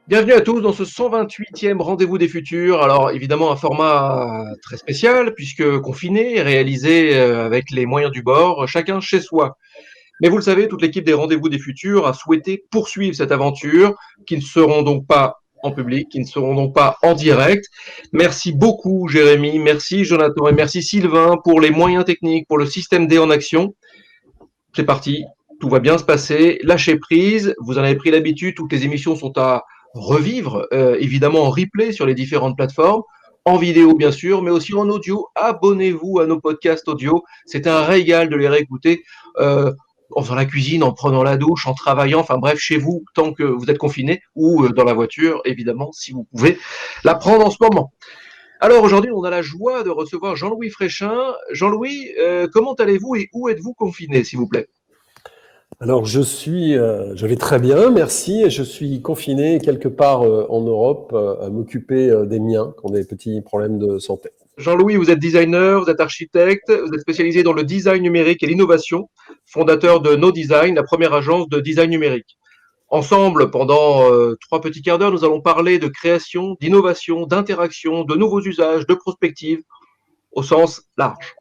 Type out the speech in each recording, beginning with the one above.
Bienvenue à tous dans ce 128e Rendez-vous des Futurs. Alors évidemment un format très spécial puisque confiné, réalisé avec les moyens du bord, chacun chez soi. Mais vous le savez, toute l'équipe des Rendez-vous des Futurs a souhaité poursuivre cette aventure, qui ne seront donc pas en public, qui ne seront donc pas en direct. Merci beaucoup Jérémy, merci Jonathan et merci Sylvain pour les moyens techniques, pour le système D en action. C'est parti, tout va bien se passer. Lâchez prise, vous en avez pris l'habitude, toutes les émissions sont à revivre, évidemment en replay sur les différentes plateformes, en vidéo bien sûr, mais aussi en audio. Abonnez-vous à nos podcasts audio, c'est un régal de les réécouter en faisant la cuisine, en prenant la douche, en travaillant, enfin bref, chez vous, tant que vous êtes confiné, ou dans la voiture, évidemment, si vous pouvez la prendre en ce moment. Alors aujourd'hui, on a la joie de recevoir Jean-Louis Fréchin. Jean-Louis, comment allez-vous et où êtes-vous confiné, s'il vous plaît? Alors je vais très bien, merci. Et je suis confiné quelque part en Europe à m'occuper des miens qui ont des petits problèmes de santé. Jean-Louis, vous êtes designer, vous êtes architecte, vous êtes spécialisé dans le design numérique et l'innovation, fondateur de No Design, la première agence de design numérique. Ensemble, pendant 3 petits quarts d'heure, nous allons parler de création, d'innovation, d'interaction, de nouveaux usages, de prospective, au sens large.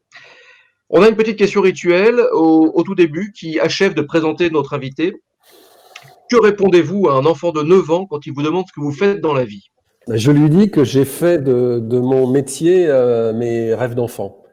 On a une petite question rituelle au tout début qui achève de présenter notre invité. Que répondez-vous à un enfant de 9 ans quand il vous demande ce que vous faites dans la vie? Je lui dis que j'ai fait de mon métier mes rêves d'enfant,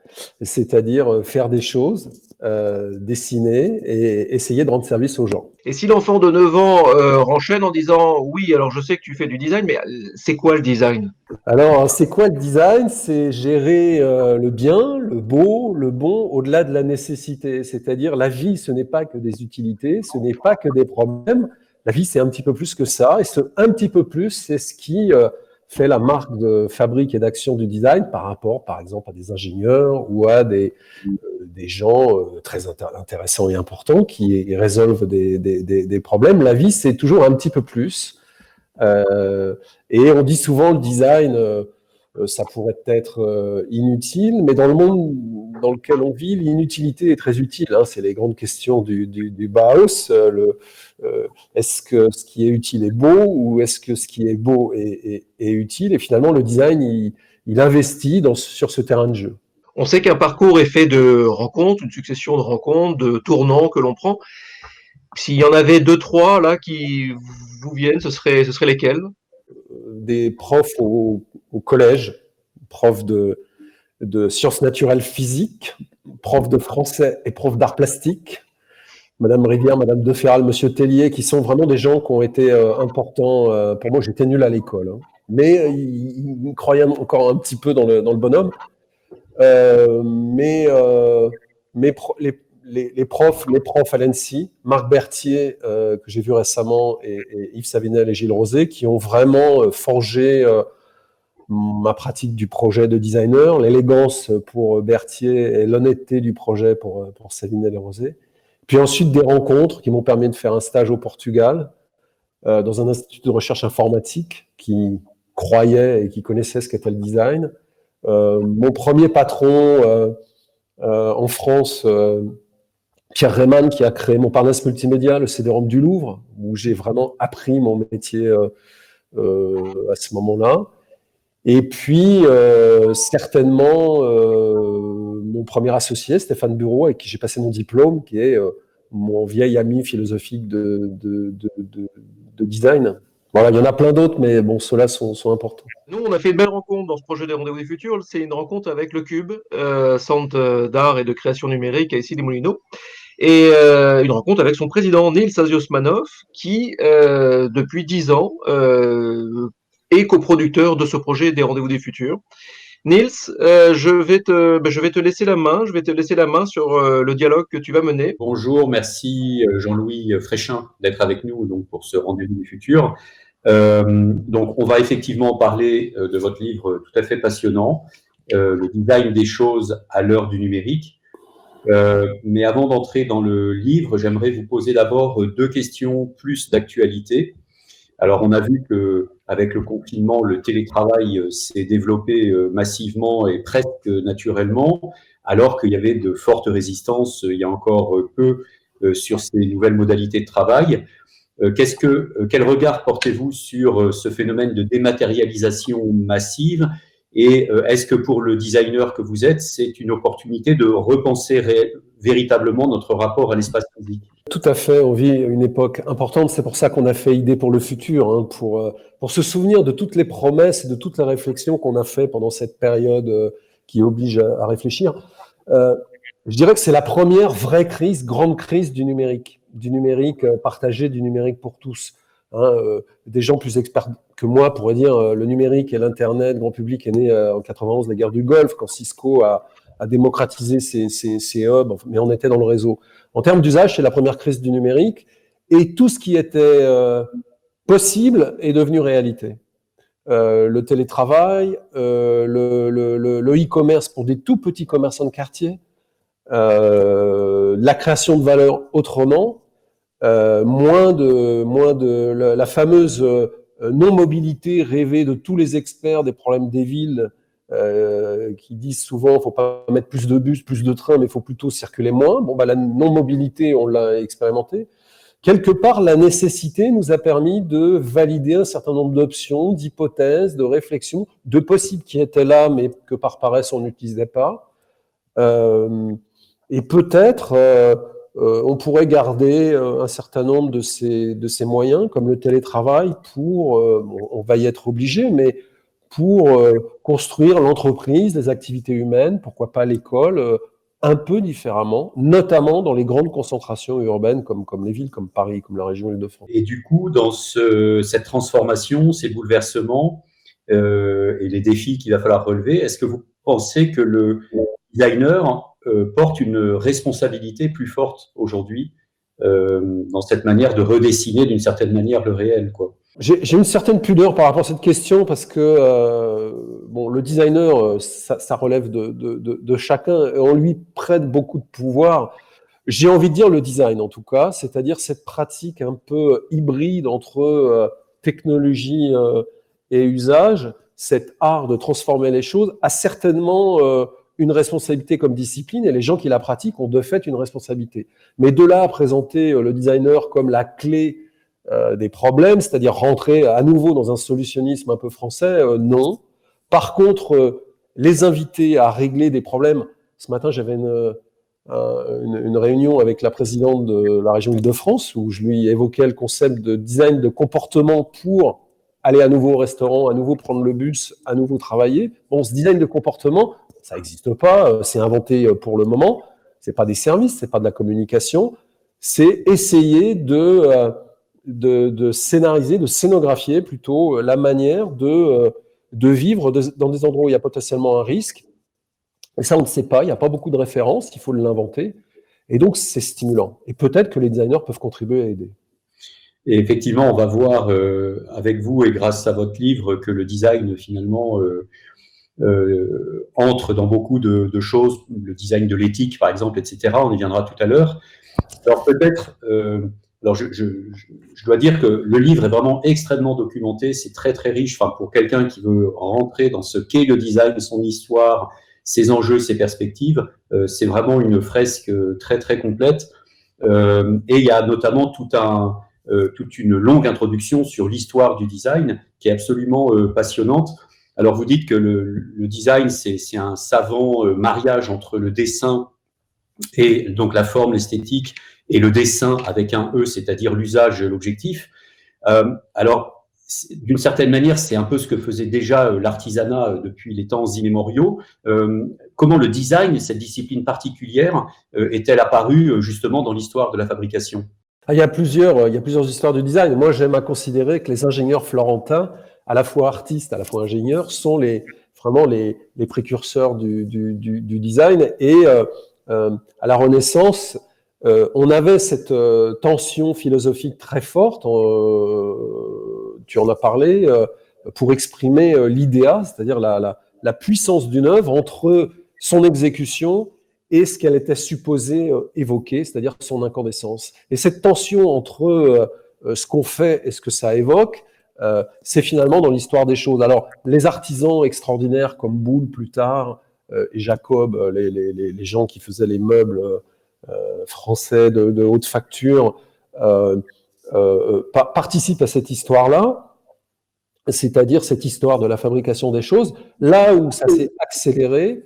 c'est-à-dire faire des choses, dessiner et essayer de rendre service aux gens. Et si l'enfant de 9 ans enchaîne en disant oui, alors je sais que tu fais du design, mais c'est quoi le design? Alors, c'est quoi le design? C'est gérer le bien, le beau, le bon, au-delà de la nécessité. C'est-à-dire, la vie, ce n'est pas que des utilités, ce n'est pas que des problèmes. La vie, c'est un petit peu plus que ça. Et ce un petit peu plus, c'est ce qui fait la marque de fabrique et d'action du design par rapport, par exemple, à des ingénieurs ou à des gens très intéressants et importants qui résolvent des problèmes. La vie, c'est toujours un petit peu plus. Et on dit souvent le design, ça pourrait être inutile, mais dans le monde dans lequel on vit, l'inutilité est très utile. Hein. C'est les grandes questions du Bauhaus. Est-ce que ce qui est utile est beau ou est-ce que ce qui est beau est utile? Et finalement, le design, il investit sur ce terrain de jeu. On sait qu'un parcours est fait de rencontres, une succession de rencontres, de tournants que l'on prend. S'il y en avait deux, trois là qui vous viennent, ce serait lesquels? Des profs au collège, profs de sciences naturelles physiques, prof de français et prof d'art plastique, Madame Rivière, Madame De Ferral, Monsieur Tellier, qui sont vraiment des gens qui ont été importants. Pour moi, j'étais nul à l'école, hein. Mais ils croyaient encore un petit peu dans le bonhomme. Euh, mais mais les profs à l'ENSI, Marc Berthier, que j'ai vu récemment, et Yves Savinel et Gilles Rosé, qui ont vraiment forgé ma pratique du projet de designer, l'élégance pour Berthier et l'honnêteté du projet pour Savinel et Rosé. Puis ensuite des rencontres qui m'ont permis de faire un stage au Portugal, dans un institut de recherche informatique qui croyait et qui connaissait ce qu'était le design. Mon premier patron en France, Pierre Reymann, qui a créé Montparnasse Multimédia, le CD-ROM du Louvre, où j'ai vraiment appris mon métier à ce moment-là. Et puis, certainement, mon premier associé, Stéphane Bureau, avec qui j'ai passé mon diplôme, qui est mon vieil ami philosophique de design. Voilà, il y en a plein d'autres, mais bon, ceux-là sont importants. Nous, on a fait une belle rencontre dans ce projet des Rendez-vous du Futur. C'est une rencontre avec le Cube, centre d'art et de création numérique à Issy-les-Moulineaux. Et une rencontre avec son président, Nils Asiosmanov, qui, depuis 10 ans, est coproducteur de ce projet des Rendez-vous des Futurs. Nils, je vais te laisser la main, je vais te laisser la main sur le dialogue que tu vas mener. Bonjour, merci Jean-Louis Fréchin d'être avec nous donc, pour ce rendez-vous du futur. Donc, on va effectivement parler de votre livre tout à fait passionnant, le design des choses à l'heure du numérique. Mais avant d'entrer dans le livre, j'aimerais vous poser d'abord deux questions plus d'actualité. Alors, on a vu que avec le confinement, le télétravail s'est développé massivement et presque naturellement, alors qu'il y avait de fortes résistances il y a encore peu sur ces nouvelles modalités de travail. Quel regard portez-vous sur ce phénomène de dématérialisation massive? Et est-ce que pour le designer que vous êtes, c'est une opportunité de repenser véritablement notre rapport à l'espace physique? Tout à fait, on vit une époque importante, c'est pour ça qu'on a fait Idées pour le futur, hein, pour se souvenir de toutes les promesses et de toutes les réflexions qu'on a fait pendant cette période qui oblige à réfléchir. Je dirais que c'est la première vraie crise, grande crise du numérique partagé, du numérique pour tous. Hein, des gens plus experts que moi pourraient dire le numérique et l'Internet grand public est né en 91, la guerre du Golfe, quand Cisco a démocratisé ses hubs, mais on était dans le réseau. En termes d'usage, c'est la première crise du numérique et tout ce qui était possible est devenu réalité. Le télétravail, le e-commerce pour des tout petits commerçants de quartier, la création de valeur autrement, moins de la fameuse non-mobilité rêvée de tous les experts des problèmes des villes qui disent souvent il ne faut pas mettre plus de bus, plus de trains, mais il faut plutôt circuler moins. Bon, la non-mobilité, on l'a expérimenté. Quelque part, la nécessité nous a permis de valider un certain nombre d'options, d'hypothèses, de réflexions, de possibles qui étaient là, mais que par paresse, on n'utilisait pas. Et peut-être, on pourrait garder un certain nombre de ces moyens, comme le télétravail, pour, on va y être obligé, mais pour construire l'entreprise, les activités humaines, pourquoi pas l'école, un peu différemment, notamment dans les grandes concentrations urbaines comme les villes, comme Paris, comme la région Île-de-France. Et du coup, dans cette transformation, ces bouleversements et les défis qu'il va falloir relever, est-ce que vous pensez que le designer porte une responsabilité plus forte aujourd'hui dans cette manière de redessiner d'une certaine manière le réel, quoi? J'ai une certaine pudeur par rapport à cette question parce que bon, le designer, ça relève de chacun et on lui prête beaucoup de pouvoir. J'ai envie de dire le design en tout cas, c'est-à-dire cette pratique un peu hybride entre technologie et usage, cet art de transformer les choses a certainement une responsabilité comme discipline et les gens qui la pratiquent ont de fait une responsabilité. Mais de là à présenter le designer comme la clé des problèmes, c'est-à-dire rentrer à nouveau dans un solutionnisme un peu français, non. Par contre, les inviter à régler des problèmes. Ce matin, j'avais une réunion avec la présidente de la région Île-de-France où je lui évoquais le concept de design de comportement pour aller à nouveau au restaurant, à nouveau prendre le bus, à nouveau travailler. Bon, ce design de comportement, ça n'existe pas, c'est inventé pour le moment. C'est pas des services, c'est pas de la communication. C'est essayer de scénariser, de scénographier plutôt la manière de vivre dans des endroits où il y a potentiellement un risque. Et ça, on ne sait pas, il n'y a pas beaucoup de références, il faut l'inventer. Et donc, c'est stimulant. Et peut-être que les designers peuvent contribuer à aider. Et effectivement, on va voir avec vous et grâce à votre livre que le design, finalement, entre dans beaucoup de choses, le design de l'éthique, par exemple, etc. On y viendra tout à l'heure. Alors peut-être... alors, je dois dire que le livre est vraiment extrêmement documenté, c'est très très riche. Enfin, pour quelqu'un qui veut rentrer dans ce qu'est le design, son histoire, ses enjeux, ses perspectives, c'est vraiment une fresque très très complète. Et il y a notamment toute une longue introduction sur l'histoire du design qui est absolument passionnante. Alors vous dites que le design, c'est un savant mariage entre le dessin et donc la forme, l'esthétique, et le dessin avec un E, c'est-à-dire l'usage, l'objectif. Alors, d'une certaine manière, c'est un peu ce que faisait déjà l'artisanat depuis les temps immémoriaux. Comment le design, cette discipline particulière, est-elle apparue justement dans l'histoire de la fabrication? Il y a plusieurs histoires du design. Moi, j'aime à considérer que les ingénieurs florentins, à la fois artistes, à la fois ingénieurs, sont vraiment les précurseurs du design. Et à la Renaissance, on avait cette tension philosophique très forte, tu en as parlé, pour exprimer l'idéal, c'est-à-dire la puissance d'une œuvre entre son exécution et ce qu'elle était supposée évoquer, c'est-à-dire son incandescence. Et cette tension entre ce qu'on fait et ce que ça évoque, c'est finalement dans l'histoire des choses. Alors, les artisans extraordinaires comme Boulle plus tard, et Jacob, les gens qui faisaient les meubles français de haute facture, participe à cette histoire-là, c'est-à-dire cette histoire de la fabrication des choses. Là où ça s'est accéléré,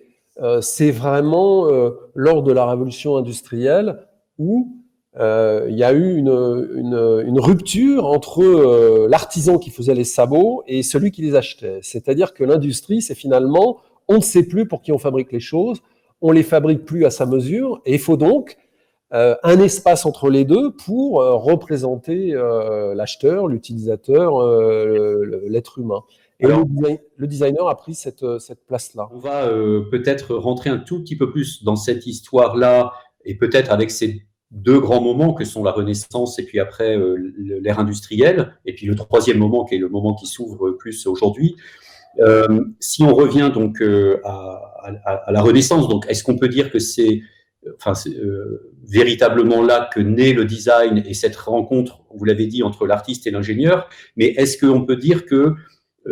c'est vraiment lors de la révolution industrielle où il y a eu une rupture entre l'artisan qui faisait les sabots et celui qui les achetait. C'est-à-dire que l'industrie, c'est finalement, on ne sait plus pour qui on fabrique les choses, on les fabrique plus à sa mesure, et il faut donc un espace entre les deux pour représenter l'acheteur, l'utilisateur, l'être humain. Et alors, le designer a pris cette place-là. On va peut-être rentrer un tout petit peu plus dans cette histoire-là, et peut-être avec ces deux grands moments que sont la Renaissance et puis après l'ère industrielle, et puis le troisième moment qui est le moment qui s'ouvre plus aujourd'hui. Si on revient donc à la Renaissance, donc est-ce qu'on peut dire que c'est véritablement là que naît le design et cette rencontre, vous l'avez dit, entre l'artiste et l'ingénieur, mais est-ce qu'on peut dire que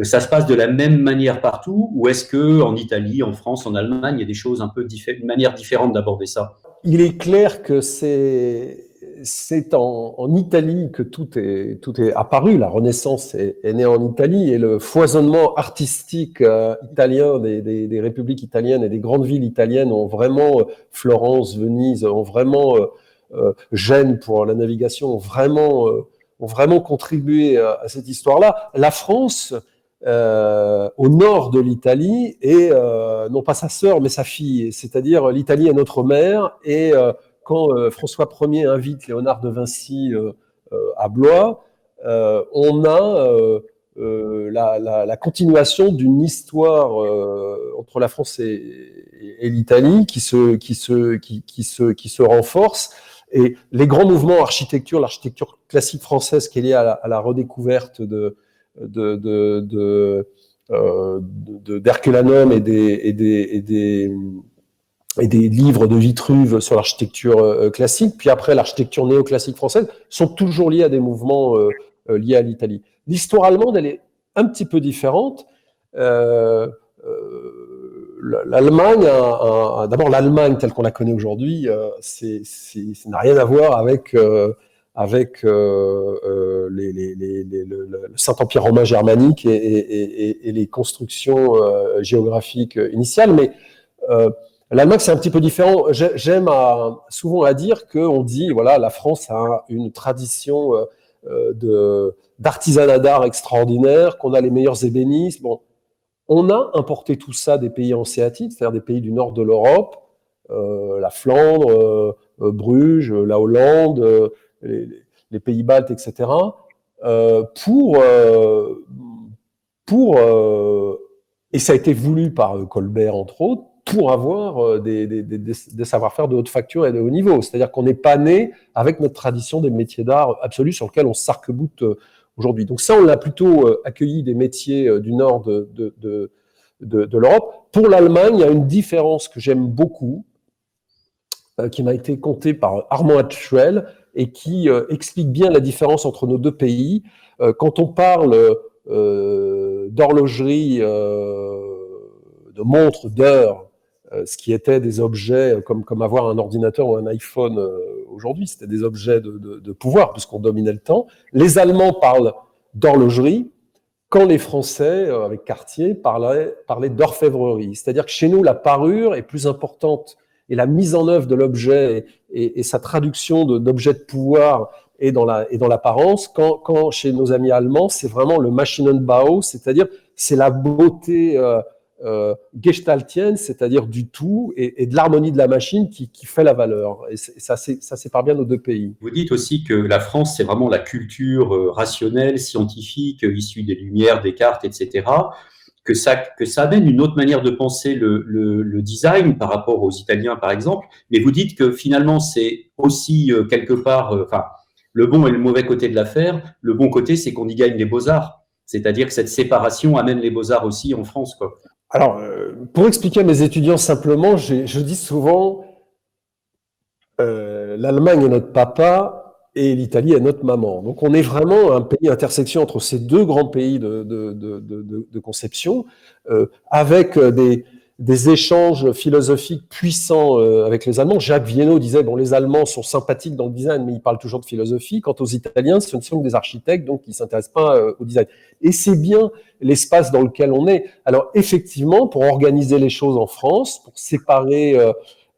ça se passe de la même manière partout, ou est-ce qu'en Italie, en France, en Allemagne, il y a des choses un peu une manière différente d'aborder ça? Il est clair que c'est en Italie que tout est apparu. La Renaissance est née en Italie, et le foisonnement artistique italien des républiques italiennes et des grandes villes italiennes ont vraiment, Florence, Venise, ont vraiment, Gênes pour la navigation, ont vraiment contribué à cette histoire-là. La France, au nord de l'Italie, et non pas sa sœur mais sa fille, c'est-à-dire l'Italie est notre mère, et quand François Ier invite Léonard de Vinci à Blois, on a la continuation d'une histoire entre la France et l'Italie qui se renforce. Et les grands mouvements l'architecture classique française qui est liée à la redécouverte d'Herculanum et des livres de Vitruve sur l'architecture classique, puis après l'architecture néoclassique française, sont toujours liés à des mouvements liés à l'Italie. L'histoire allemande, elle est un petit peu différente. L'Allemagne, d'abord l'Allemagne telle qu'on la connaît aujourd'hui, ça n'a rien à voir avec le Saint-Empire romain germanique et les constructions géographiques initiales, mais l'Allemagne, c'est un petit peu différent. J'aime souvent à dire qu'on dit, voilà, la France a une tradition d'artisanat d'art extraordinaire, qu'on a les meilleurs ébénistes. Bon, on a importé tout ça des pays hanséatiques, c'est-à-dire des pays du nord de l'Europe, la Flandre, Bruges, la Hollande, les pays baltes, etc., et ça a été voulu par Colbert, entre autres, pour avoir des savoir-faire de haute facture et de haut niveau. C'est-à-dire qu'on n'est pas né avec notre tradition des métiers d'art absolus sur lesquels on s'arc-boute aujourd'hui. Donc ça, on l'a plutôt accueilli des métiers du nord de l'Europe. Pour l'Allemagne, il y a une différence que j'aime beaucoup, qui m'a été contée par Armand Hatchuel, et qui explique bien la différence entre nos deux pays. Quand on parle d'horlogerie, de montres, d'heures, ce qui étaient des objets comme avoir un ordinateur ou un iPhone aujourd'hui, c'était des objets de pouvoir puisqu'on dominait le temps. Les Allemands parlent d'horlogerie, quand les Français, avec Cartier, parlaient d'orfèvrerie. C'est-à-dire que chez nous, la parure est plus importante, et la mise en œuvre de l'objet et sa traduction d'objet de pouvoir est dans l'apparence. Quand chez nos amis allemands, c'est vraiment le Maschinenbau, c'est-à-dire c'est la beauté gestaltienne, c'est-à-dire du tout et de l'harmonie de la machine qui fait la valeur. Et ça sépare bien nos deux pays. Vous dites aussi que la France, c'est vraiment la culture rationnelle, scientifique, issue des Lumières, Descartes, etc., que ça amène une autre manière de penser le design par rapport aux Italiens, par exemple. Mais vous dites que finalement, c'est aussi quelque part, le bon et le mauvais côté de l'affaire. Le bon côté, c'est qu'on y gagne les beaux-arts. C'est-à-dire que cette séparation amène les beaux-arts aussi en France, quoi. Alors, pour expliquer à mes étudiants simplement, je dis souvent, l'Allemagne est notre papa et l'Italie est notre maman. Donc, on est vraiment un pays intersection entre ces deux grands pays de conception, avec des échanges philosophiques puissants avec les Allemands. Jacques Viennot disait, bon, les Allemands sont sympathiques dans le design, mais ils parlent toujours de philosophie. Quant aux Italiens, ce ne sont que des architectes, donc ils ne s'intéressent pas au design. Et c'est bien l'espace dans lequel on est. Alors effectivement, pour organiser les choses en France, pour séparer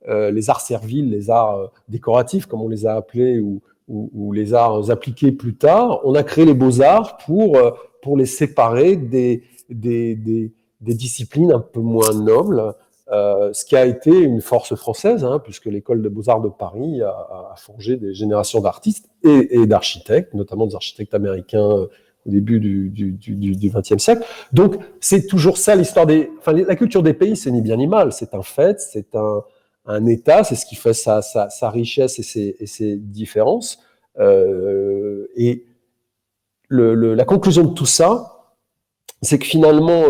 les arts serviles, les arts décoratifs, comme on les a appelés, ou les arts appliqués plus tard, on a créé les beaux-arts pour les séparer des disciplines un peu moins nobles, ce qui a été une force française, hein, puisque l'école des beaux-arts de Paris a forgé des générations d'artistes et d'architectes, notamment des architectes américains au début du XXe siècle. Donc, c'est toujours ça l'histoire enfin, la culture des pays, c'est ni bien ni mal, c'est un fait, c'est un État, c'est ce qui fait sa richesse et ses différences. Et la conclusion de tout ça, c'est que finalement,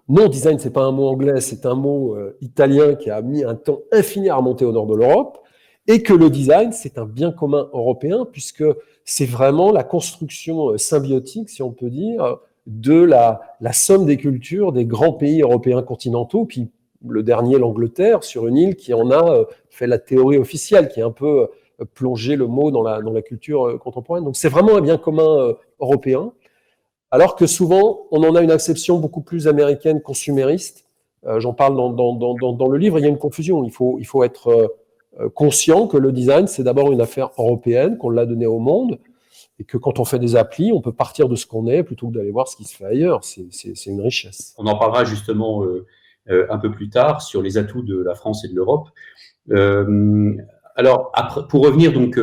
non, design, c'est pas un mot anglais, c'est un mot italien qui a mis un temps infini à remonter au nord de l'Europe, et que le design, c'est un bien commun européen, puisque c'est vraiment la construction symbiotique, si on peut dire, de la somme des cultures des grands pays européens continentaux, puis le dernier, l'Angleterre, sur une île qui en a fait la théorie officielle, qui a un peu plongé le mot dans la culture contemporaine. Donc c'est vraiment un bien commun européen, alors que souvent, on en a une acception beaucoup plus américaine, consumériste. J'en parle dans le livre, il y a une confusion. Il faut être conscient que le design, c'est d'abord une affaire européenne, qu'on l'a donnée au monde, et que quand on fait des applis, on peut partir de ce qu'on est plutôt que d'aller voir ce qui se fait ailleurs. C'est une richesse. On en parlera justement un peu plus tard sur les atouts de la France et de l'Europe. Alors, après, pour revenir donc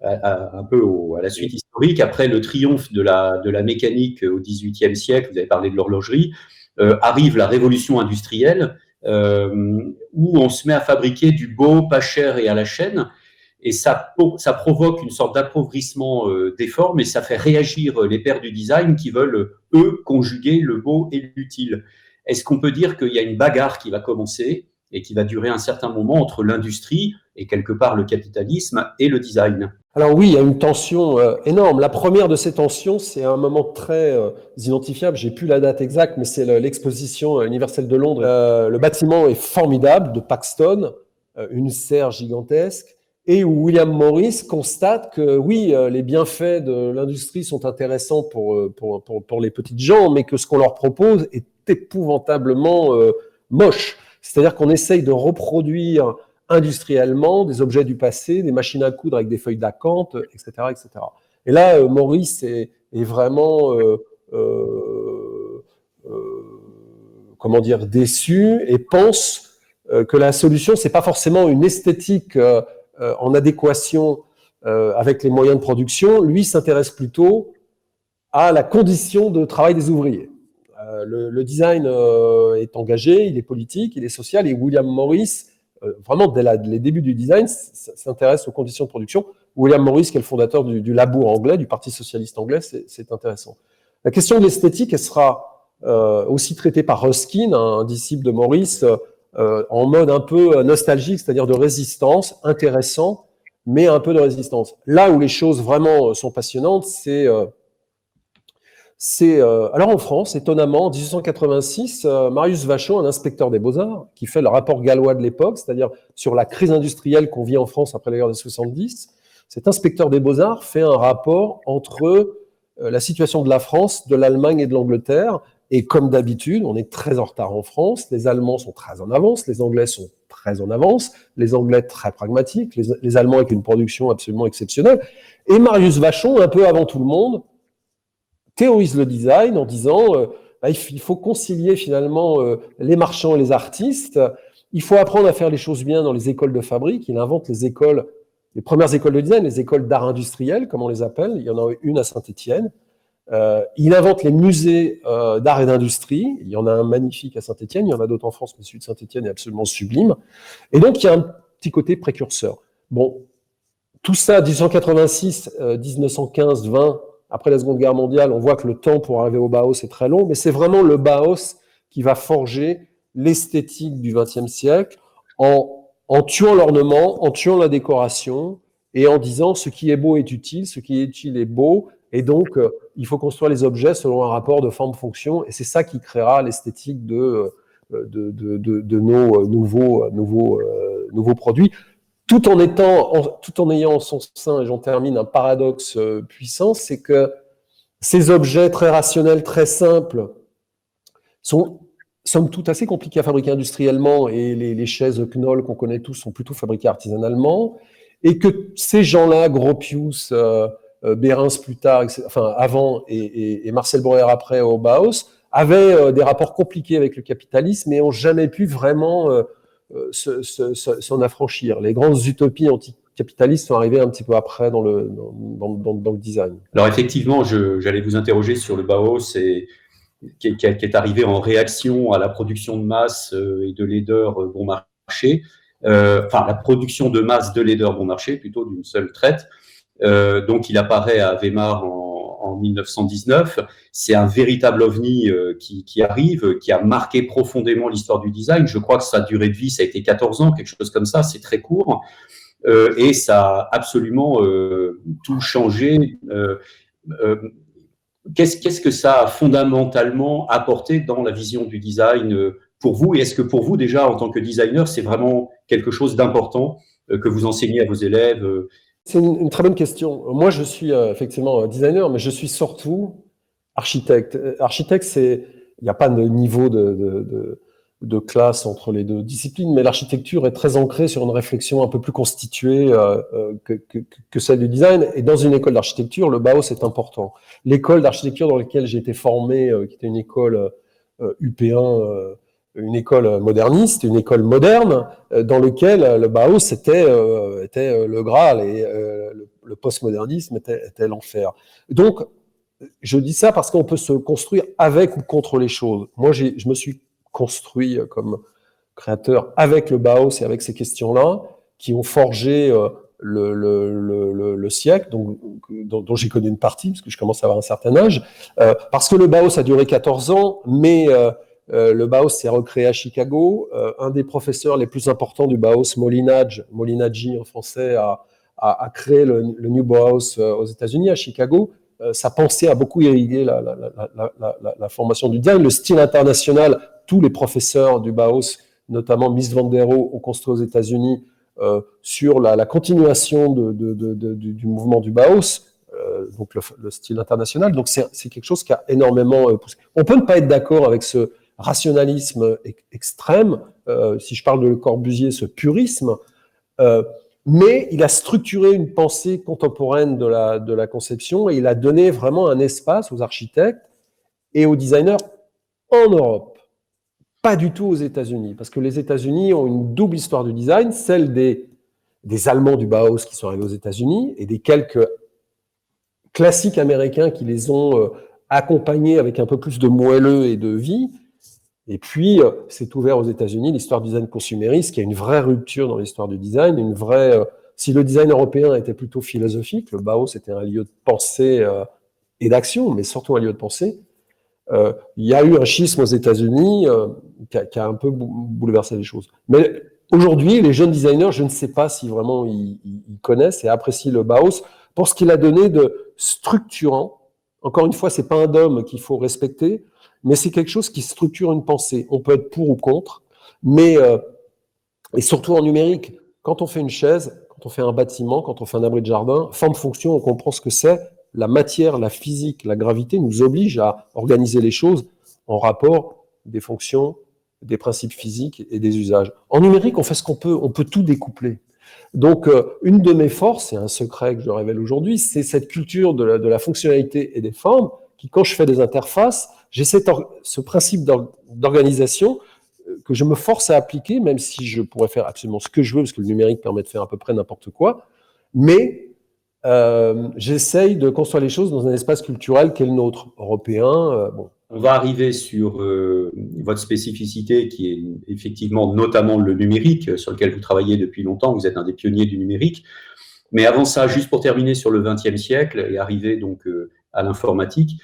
un peu à la suite historique, après le triomphe de la mécanique au XVIIIe siècle, vous avez parlé de l'horlogerie, arrive la révolution industrielle, où on se met à fabriquer du beau, pas cher et à la chaîne, et ça provoque une sorte d'appauvrissement des formes, et ça fait réagir les pairs du design qui veulent, eux, conjuguer le beau et l'utile. Est-ce qu'on peut dire qu'il y a une bagarre qui va commencer et qui va durer un certain moment entre l'industrie et quelque part le capitalisme et le design? Alors oui, il y a une tension énorme. La première de ces tensions, c'est un moment très identifiable. J'ai plus la date exacte, mais c'est l'exposition universelle de Londres. Le bâtiment est formidable, de Paxton, une serre gigantesque, et où William Morris constate que oui, les bienfaits de l'industrie sont intéressants pour les petites gens, mais que ce qu'on leur propose est épouvantablement moche. C'est-à-dire qu'on essaye de reproduire industriellement des objets du passé, des machines à coudre avec des feuilles d'acanthe, etc., etc. Et là, Maurice est vraiment, comment dire, déçu et pense que la solution, c'est pas forcément une esthétique en adéquation avec les moyens de production. Lui s'intéresse plutôt à la condition de travail des ouvriers. Le design est engagé, il est politique, il est social, et William Morris, vraiment dès les débuts du design, s'intéresse aux conditions de production. William Morris, qui est le fondateur du Labour anglais, du Parti socialiste anglais, c'est intéressant. La question de l'esthétique, elle sera aussi traitée par Ruskin, un disciple de Morris, en mode un peu nostalgique, c'est-à-dire de résistance, intéressant, mais un peu de résistance. Là où les choses vraiment sont passionnantes, c'est alors en France, étonnamment, en 1886, Marius Vachon, un inspecteur des Beaux-Arts, qui fait le rapport gallois de l'époque, c'est-à-dire sur la crise industrielle qu'on vit en France après la guerre de 70, cet inspecteur des Beaux-Arts fait un rapport entre la situation de la France, de l'Allemagne et de l'Angleterre, et comme d'habitude, on est très en retard en France, les Allemands sont très en avance, les Anglais sont très en avance, les Anglais très pragmatiques, les Allemands avec une production absolument exceptionnelle, et Marius Vachon, un peu avant tout le monde, théorise le design en disant il faut concilier finalement les marchands et les artistes, il faut apprendre à faire les choses bien dans les écoles de fabrique. Il invente les premières écoles de design, les écoles d'art industriel, comme on les appelle. Il y en a une à Saint-Étienne. Il invente les musées d'art et d'industrie. Il y en a un magnifique à Saint-Étienne, il y en a d'autres en France, mais celui de Saint-Étienne est absolument sublime. Et donc, il y a un petit côté précurseur. Bon, tout ça, 1886, 1915, 20, après la Seconde Guerre mondiale, on voit que le temps pour arriver au Bauhaus est très long, mais c'est vraiment le Bauhaus qui va forger l'esthétique du XXe siècle en tuant l'ornement, en tuant la décoration et en disant ce qui est beau est utile, ce qui est utile est beau, et donc il faut construire les objets selon un rapport de forme-fonction, et c'est ça qui créera l'esthétique de de nos nouveaux produits, tout en ayant en son sein, et j'en termine, un paradoxe puissant, c'est que ces objets très rationnels, très simples, sont somme toute assez compliqués à fabriquer industriellement, et les chaises Knoll qu'on connaît tous sont plutôt fabriquées artisanalement, et que ces gens-là, Gropius, Behrens plus tard, enfin avant, et Marcel Breuer après au Bauhaus, avaient des rapports compliqués avec le capitalisme et n'ont jamais pu vraiment s'en affranchir. Les grandes utopies anticapitalistes sont arrivées un petit peu après dans le design. Alors effectivement, j'allais vous interroger sur le Bauhaus qui est arrivé en réaction à la production de masse et de laideur bon marché, enfin la production de masse de laideur bon marché plutôt d'une seule traite. Donc il apparaît à Weimar en 1919. C'est un véritable ovni qui arrive, qui a marqué profondément l'histoire du design. Je crois que sa durée de vie, ça a été 14 ans, quelque chose comme ça, c'est très court. Et ça a absolument tout changé. Qu'est-ce que ça a fondamentalement apporté dans la vision du design pour vous? Et est-ce que pour vous, déjà, en tant que designer, c'est vraiment quelque chose d'important que vous enseignez à vos élèves? C'est une très bonne question. Moi, je suis effectivement designer, mais je suis surtout architecte. Architecte, il n'y a pas de niveau de classe entre les deux disciplines, mais l'architecture est très ancrée sur une réflexion un peu plus constituée que celle du design. Et dans une école d'architecture, le Bauhaus est important. L'école d'architecture dans laquelle j'ai été formé, qui était une école UP1, une école moderniste, une école moderne, dans laquelle le Bauhaus était le Graal et le postmodernisme était l'enfer. Donc, je dis ça parce qu'on peut se construire avec ou contre les choses. Moi, je me suis construit comme créateur avec le Bauhaus et avec ces questions-là, qui ont forgé le siècle, dont j'ai connu une partie, parce que je commence à avoir un certain âge, parce que le Bauhaus a duré 14 ans, mais le Bauhaus s'est recréé à Chicago. Un des professeurs les plus importants du Bauhaus, Molinaggi en français, a créé le New Bauhaus aux États-Unis, à Chicago. Sa pensée a beaucoup irrigué la formation du design. Le style international, tous les professeurs du Bauhaus, notamment Mies van der Rohe, ont construit aux États-Unis sur la continuation du mouvement du Bauhaus, donc le style international. Donc c'est quelque chose qui a énormément poussé. On peut ne pas être d'accord avec ce rationalisme extrême, si je parle de Le Corbusier, ce purisme, mais il a structuré une pensée contemporaine de la conception et il a donné vraiment un espace aux architectes et aux designers en Europe, pas du tout aux États-Unis, parce que les États-Unis ont une double histoire du design, celle des Allemands du Bauhaus qui sont arrivés aux États-Unis et des quelques classiques américains qui les ont accompagnés avec un peu plus de moelleux et de vie. Et puis, c'est ouvert aux États-Unis l'histoire du design consumériste, qui a une vraie rupture dans l'histoire du design, une vraie. Si le design européen était plutôt philosophique, le Bauhaus était un lieu de pensée et d'action, mais surtout un lieu de pensée. Il y a eu un schisme aux États-Unis qui a un peu bouleversé les choses. Mais aujourd'hui, les jeunes designers, je ne sais pas si vraiment ils connaissent et apprécient le Bauhaus pour ce qu'il a donné de structurant. Encore une fois, c'est pas un dogme qu'il faut respecter, mais c'est quelque chose qui structure une pensée. On peut être pour ou contre, mais et surtout en numérique, quand on fait une chaise, quand on fait un bâtiment, quand on fait un abri de jardin, forme-fonction, on comprend ce que c'est. La matière, la physique, la gravité nous obligent à organiser les choses en rapport des fonctions, des principes physiques et des usages. En numérique, on fait ce qu'on peut, on peut tout découpler. Donc, une de mes forces, et un secret que je révèle aujourd'hui, c'est cette culture de la fonctionnalité et des formes, qui, quand je fais des interfaces, j'ai ce principe d'organisation que je me force à appliquer, même si je pourrais faire absolument ce que je veux, parce que le numérique permet de faire à peu près n'importe quoi, mais j'essaye de construire les choses dans un espace culturel qui est le nôtre, européen. Bon. On va arriver sur votre spécificité qui est effectivement notamment le numérique, sur lequel vous travaillez depuis longtemps, vous êtes un des pionniers du numérique. Mais avant ça, juste pour terminer sur le XXe siècle et arriver donc à l'informatique,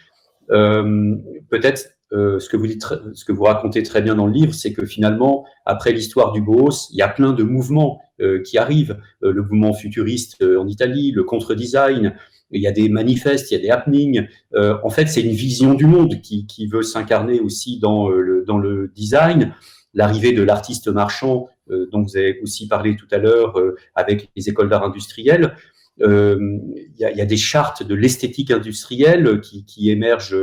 peut-être ce que vous racontez très bien dans le livre, c'est que finalement, après l'histoire du Bauhaus, il y a plein de mouvements qui arrivent. Le mouvement futuriste en Italie, le contre-design, il y a des manifestes, il y a des happenings. En fait, c'est une vision du monde qui veut s'incarner aussi dans le design. L'arrivée de l'artiste marchand, dont vous avez aussi parlé tout à l'heure, avec les écoles d'art industrielles. Il y a des chartes de l'esthétique industrielle qui émergent,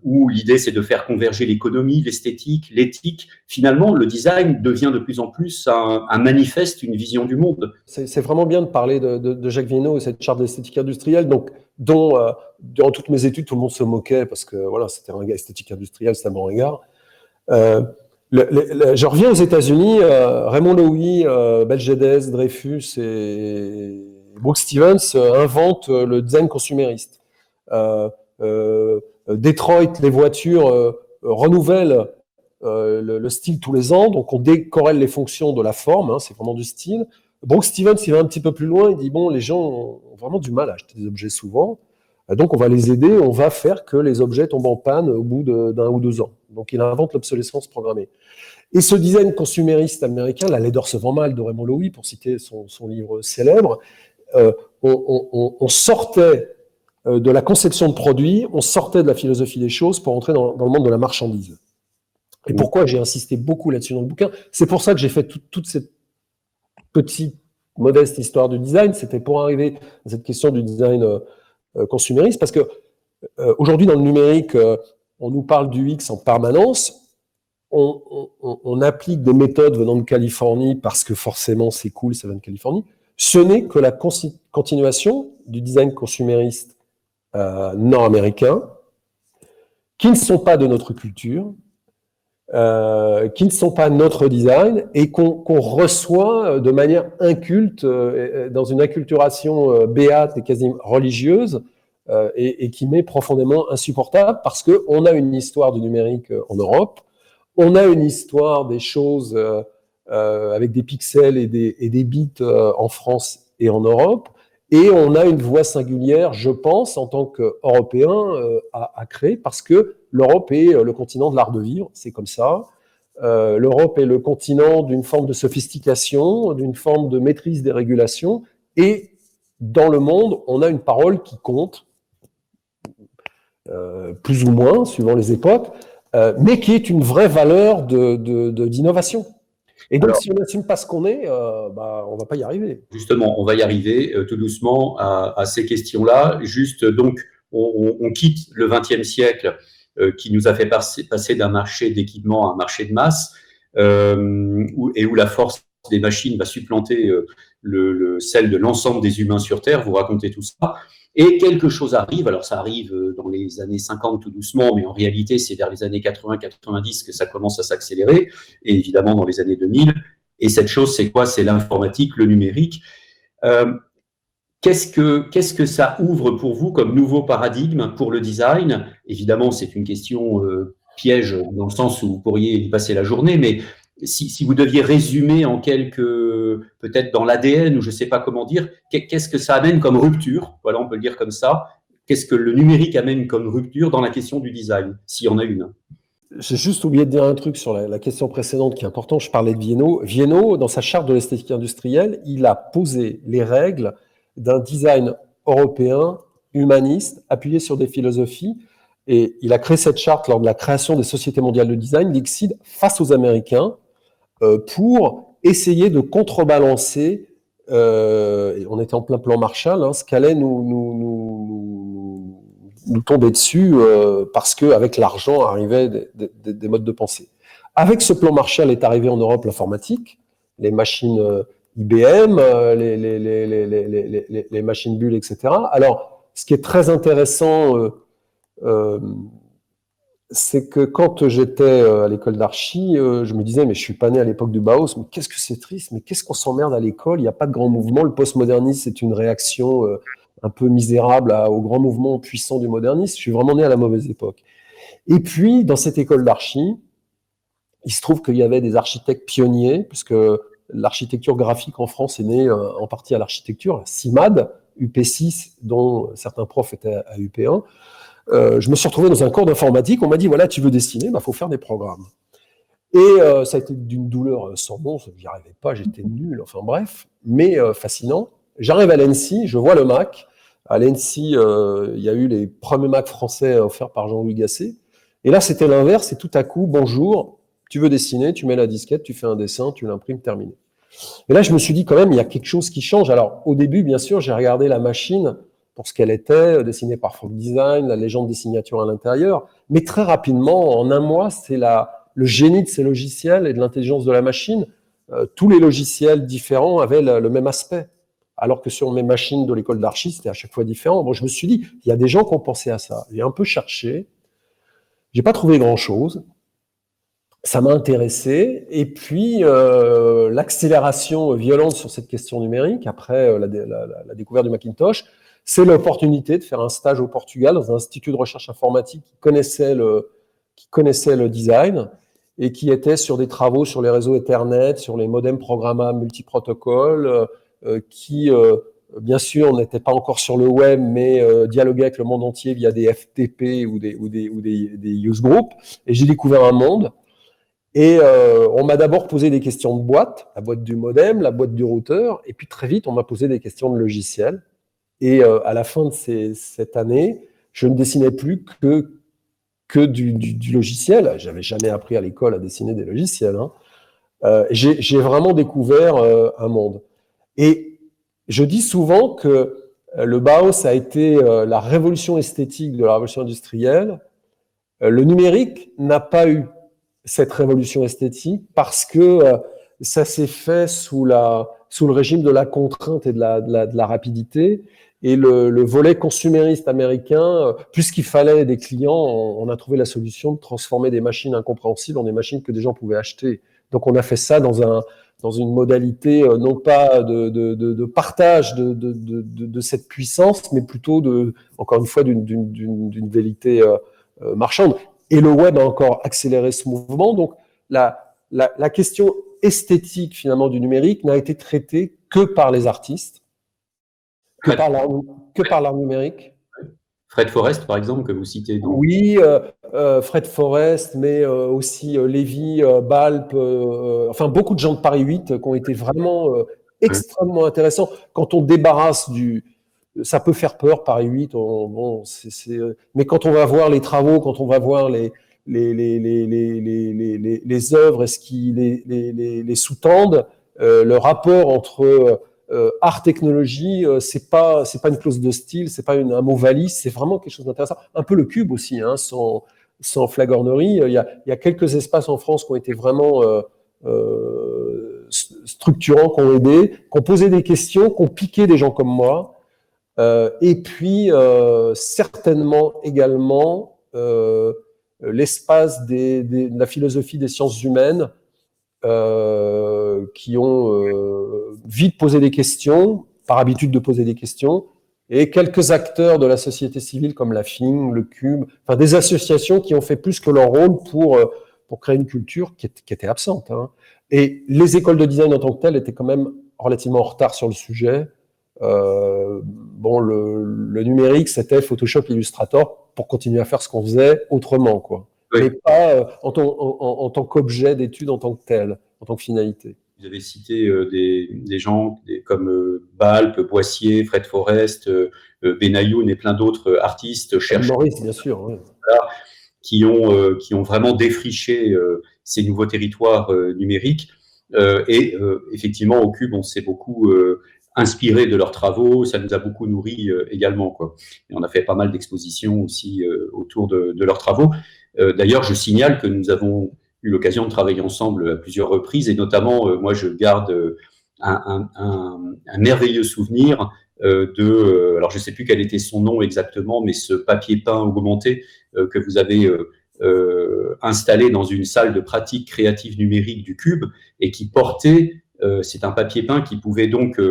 où l'idée c'est de faire converger l'économie, l'esthétique, l'éthique. Finalement, le design devient de plus en plus un manifeste, une vision du monde. C'est vraiment bien de parler de Jacques Viennot et cette charte d'esthétique industrielle, donc, dont dans toutes mes études, tout le monde se moquait parce que voilà, c'était un gars esthétique industrielle, c'était un bon regard. Je reviens aux États-Unis, Raymond Loewy, Belgédès, Dreyfus et Brooke Stevens inventent le design consumériste. Detroit, les voitures renouvellent le style tous les ans, donc on décorrèle les fonctions de la forme, hein, c'est vraiment du style. Brooke Stevens, il va un petit peu plus loin, il dit bon, les gens ont vraiment du mal à acheter des objets souvent, donc on va les aider, on va faire que les objets tombent en panne au bout d'1 ou 2 ans. Donc il invente l'obsolescence programmée. Et ce design consumériste américain, la laideur se vend mal de Raymond Loewy, pour citer son livre célèbre, on sortait de la conception de produits, on sortait de la philosophie des choses pour entrer dans le monde de la marchandise. Et pourquoi j'ai insisté beaucoup là-dessus dans le bouquin? C'est pour ça que j'ai fait toute cette petite, modeste histoire du design. C'était pour arriver à cette question du design consumériste, parce que aujourd'hui dans le numérique, on nous parle du X en permanence. On applique des méthodes venant de Californie parce que forcément c'est cool, ça vient de Californie. Ce n'est que la continuation du design consumériste nord-américain, qui ne sont pas de notre culture, qui ne sont pas notre design, et qu'on reçoit de manière inculte, dans une acculturation béate et quasi religieuse, et qui m'est profondément insupportable, parce qu'on a une histoire du numérique en Europe, on a une histoire des choses avec des pixels et des bits en France et en Europe, et on a une voie singulière, je pense, en tant qu'Européens, à créer, parce que l'Europe est le continent de l'art de vivre, c'est comme ça. L'Europe est le continent d'une forme de sophistication, d'une forme de maîtrise des régulations, et dans le monde, on a une parole qui compte, plus ou moins, suivant les époques, mais qui est une vraie valeur d'innovation. Et donc, si on n'assume pas ce qu'on est, on ne va pas y arriver. Justement, on va y arriver tout doucement à ces questions-là. Juste, donc, on quitte le XXe siècle qui nous a fait passer d'un marché d'équipement à un marché de masse, où la force des machines va supplanter celle de l'ensemble des humains sur Terre. Vous racontez tout ça. Et quelque chose arrive, alors ça arrive dans les années 50 tout doucement, mais en réalité c'est vers les années 80-90 que ça commence à s'accélérer, et évidemment dans les années 2000. Et cette chose, c'est quoi? C'est l'informatique, le numérique. Qu'est-ce que ça ouvre pour vous comme nouveau paradigme pour le design? Évidemment, c'est une question piège, dans le sens où vous pourriez y passer la journée, mais si vous deviez résumer en peut-être dans l'ADN, ou je ne sais pas comment dire, qu'est-ce que ça amène comme rupture? Voilà, on peut le dire comme ça. Qu'est-ce que le numérique amène comme rupture dans la question du design, s'il y en a une? J'ai juste oublié de dire un truc sur la question précédente qui est important. Je parlais de Viennot. Viennot, dans sa charte de l'esthétique industrielle, il a posé les règles d'un design européen, humaniste, appuyé sur des philosophies. Et il a créé cette charte lors de la création des sociétés mondiales de design, l'ICSID, face aux Américains, pour essayer de contrebalancer, et on était en plein plan Marshall, hein, ce qu'allait nous tomber dessus, parce qu'avec l'argent arrivaient des modes de pensée. Avec ce plan Marshall est arrivé en Europe l'informatique, les machines IBM, les machines bulles, etc. Alors, ce qui est très intéressant, c'est que quand j'étais à l'école d'archi, je me disais, mais je suis pas né à l'époque du Bauhaus, mais qu'est-ce que c'est triste, mais qu'est-ce qu'on s'emmerde à l'école, il n'y a pas de grand mouvement, le postmodernisme c'est une réaction un peu misérable au grand mouvement puissant du modernisme, je suis vraiment né à la mauvaise époque. Et puis, dans cette école d'archi, il se trouve qu'il y avait des architectes pionniers, puisque l'architecture graphique en France est née en partie à l'architecture, CIMAD, UP6, dont certains profs étaient à UP1, je me suis retrouvé dans un cours d'informatique. On m'a dit, voilà, tu veux dessiner, faut faire des programmes. Et ça a été d'une douleur sans nom, j'y arrivais pas, j'étais nul, enfin bref, mais fascinant. J'arrive à l'ENSI, je vois le Mac. À l'ENSI, il y a eu les premiers Mac français offerts par Jean-Louis Gasset. Et là, c'était l'inverse, et tout à coup, bonjour, tu veux dessiner, tu mets la disquette, tu fais un dessin, tu l'imprimes, terminé. Et là, je me suis dit quand même, il y a quelque chose qui change. Alors, au début, bien sûr, j'ai regardé la machine pour ce qu'elle était, dessinée par Folk Design, la légende des signatures à l'intérieur. Mais très rapidement, en un mois, c'est le génie de ces logiciels et de l'intelligence de la machine. Tous les logiciels différents avaient le même aspect. Alors que sur mes machines de l'école d'archi, c'était à chaque fois différent. Bon, je me suis dit, il y a des gens qui ont pensé à ça. J'ai un peu cherché. J'ai pas trouvé grand-chose. Ça m'a intéressé. Et puis, l'accélération violente sur cette question numérique, après la découverte du Macintosh, c'est l'opportunité de faire un stage au Portugal dans un institut de recherche informatique qui connaissait le design et qui était sur des travaux sur les réseaux Ethernet, sur les modems programmables multiprotocoles, bien sûr, n'était pas encore sur le web, mais dialoguait avec le monde entier via des FTP ou des use groups. Et j'ai découvert un monde. Et on m'a d'abord posé des questions de boîte, la boîte du modem, la boîte du routeur, et puis très vite, on m'a posé des questions de logiciel. Et à la fin de cette année, je ne dessinais plus que du logiciel. J'avais jamais appris à l'école à dessiner des logiciels. J'ai vraiment découvert un monde. Et je dis souvent que le Bauhaus a été la révolution esthétique de la révolution industrielle. Le numérique n'a pas eu cette révolution esthétique parce que ça s'est fait sous le régime de la contrainte et de la rapidité. Et le volet consumériste américain, puisqu'il fallait des clients, on a trouvé la solution de transformer des machines incompréhensibles en des machines que des gens pouvaient acheter. Donc on a fait ça dans une modalité non pas de partage de cette puissance, mais plutôt encore une fois d'une vérité marchande. Et le web a encore accéléré ce mouvement. Donc la question esthétique finalement du numérique n'a été traitée que par les artistes, que par l'art numérique. Fred Forrest, par exemple, que vous citez. Donc. Oui, Fred Forrest, mais aussi Lévy, Balp, enfin beaucoup de gens de Paris 8 qui ont été vraiment extrêmement intéressants. Quand on débarrasse ça peut faire peur, Paris 8, mais quand on va voir les travaux, quand on va voir les œuvres et ce qui les sous-tendent, le rapport entre art technologie, c'est pas une clause de style, c'est pas un mot valise, c'est vraiment quelque chose d'intéressant. Un peu le cube aussi, sans flagornerie. Il y a quelques espaces en France qui ont été vraiment structurants, qui ont aidé, qui ont posé des questions, qui ont piqué des gens comme moi. Et puis certainement également l'espace de la philosophie des sciences humaines qui ont vite posé des questions, par habitude de poser des questions, et quelques acteurs de la société civile comme la FIN, le CUBE, enfin des associations qui ont fait plus que leur rôle pour créer une culture qui était absente. Et les écoles de design en tant que telles étaient quand même relativement en retard sur le sujet. Le numérique, c'était Photoshop, Illustrator pour continuer à faire ce qu'on faisait autrement, quoi. Oui. Mais pas en tant qu'objet d'étude en tant que tel, en tant que finalité. Vous avez cité des gens comme Balp, Boissier, Fred Forrest, Benayoun et plein d'autres artistes, chercheurs. Maurice, bien sûr. Oui. Qui ont vraiment défriché ces nouveaux territoires numériques. Effectivement, au Cube, on s'est beaucoup inspiré de leurs travaux, ça nous a beaucoup nourri également, quoi. Et on a fait pas mal d'expositions aussi autour de leurs travaux. D'ailleurs, je signale que nous avons eu l'occasion de travailler ensemble à plusieurs reprises, et notamment, moi, je garde un merveilleux souvenir alors je ne sais plus quel était son nom exactement, mais ce papier peint augmenté que vous avez installé dans une salle de pratique créative numérique du Cube et qui portait, c'est un papier peint qui pouvait donc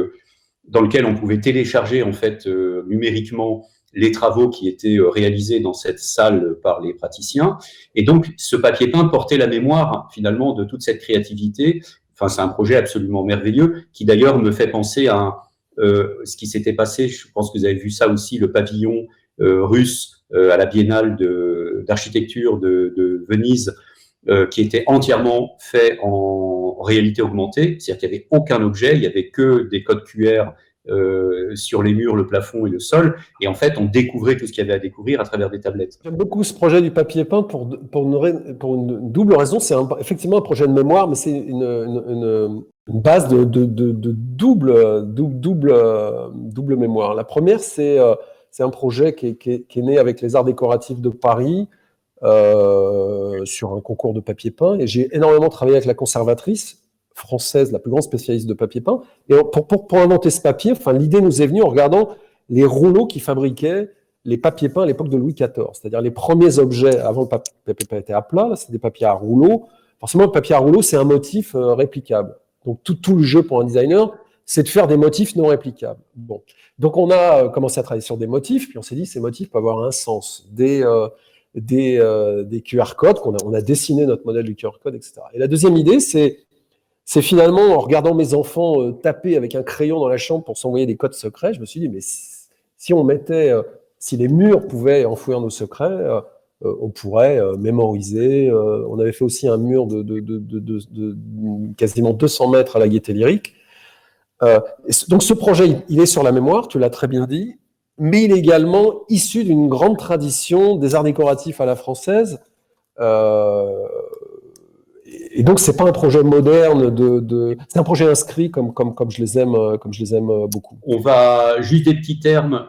dans lequel on pouvait télécharger en fait numériquement les travaux qui étaient réalisés dans cette salle par les praticiens. Et donc, ce papier peint portait la mémoire finalement de toute cette créativité. Enfin, c'est un projet absolument merveilleux qui d'ailleurs me fait penser à ce qui s'était passé. Je pense que vous avez vu ça aussi, le pavillon russe à la Biennale d'architecture de Venise, qui était entièrement fait en réalité augmentée, c'est-à-dire qu'il n'y avait aucun objet, il n'y avait que des codes QR sur les murs, le plafond et le sol, et en fait on découvrait tout ce qu'il y avait à découvrir à travers des tablettes. J'aime beaucoup ce projet du papier peint pour une double raison. C'est effectivement un projet de mémoire, mais c'est une base de double mémoire. La première, c'est un projet qui est né avec les Arts décoratifs de Paris sur un concours de papier peint, et j'ai énormément travaillé avec la conservatrice française, la plus grande spécialiste de papier peint, et pour inventer ce papier, enfin, l'idée nous est venue en regardant les rouleaux qui fabriquaient les papiers peints à l'époque de Louis XIV, c'est-à-dire les premiers objets, avant le papier peint était à plat, c'est des papiers à rouleaux. Forcément, le papier à rouleau, c'est un motif réplicable. Donc, tout le jeu pour un designer, c'est de faire des motifs non réplicables. Bon. Donc, on a commencé à travailler sur des motifs, puis on s'est dit, ces motifs peuvent avoir un sens. Des QR codes, on a dessiné notre modèle du QR code, etc. Et la deuxième idée, c'est finalement, en regardant mes enfants taper avec un crayon dans la chambre pour s'envoyer des codes secrets, je me suis dit, mais si on mettait, si les murs pouvaient enfouir nos secrets, on pourrait mémoriser. On avait fait aussi un mur de quasiment 200 mètres à la Gaîté Lyrique. Donc ce projet, il est sur la mémoire, tu l'as très bien dit, mais il est également issu d'une grande tradition des arts décoratifs à la française. Et donc, c'est pas un projet moderne, c'est un projet inscrit comme je les aime beaucoup. On va juste des petits termes,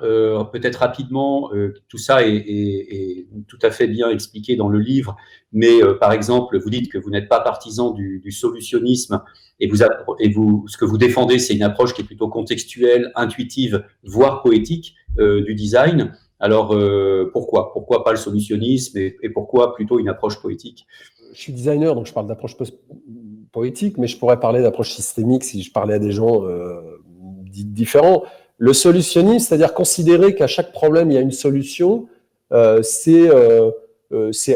peut-être rapidement. Tout ça est tout à fait bien expliqué dans le livre, mais par exemple, vous dites que vous n'êtes pas partisan du solutionnisme, et ce que vous défendez, c'est une approche qui est plutôt contextuelle, intuitive, voire poétique du design. Alors, pourquoi pas le solutionnisme et pourquoi plutôt une approche poétique? Je suis designer, donc je parle d'approche poétique, mais je pourrais parler d'approche systémique si je parlais à des gens différents. Le solutionnisme, c'est-à-dire considérer qu'à chaque problème, il y a une solution, c'est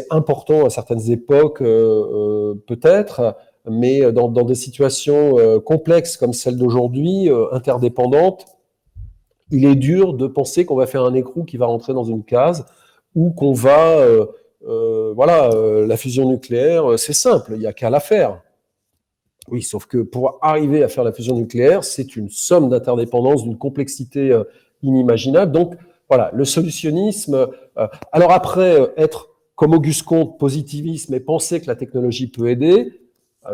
important à certaines époques, peut-être, mais dans des situations complexes comme celle d'aujourd'hui, interdépendantes, il est dur de penser qu'on va faire un écrou qui va rentrer dans une case ou qu'on va... la fusion nucléaire, c'est simple, il n'y a qu'à la faire. Oui, sauf que pour arriver à faire la fusion nucléaire, c'est une somme d'interdépendances, d'une complexité inimaginable. Donc, voilà, le solutionnisme. Alors après, être comme Auguste Comte, positiviste, mais penser que la technologie peut aider,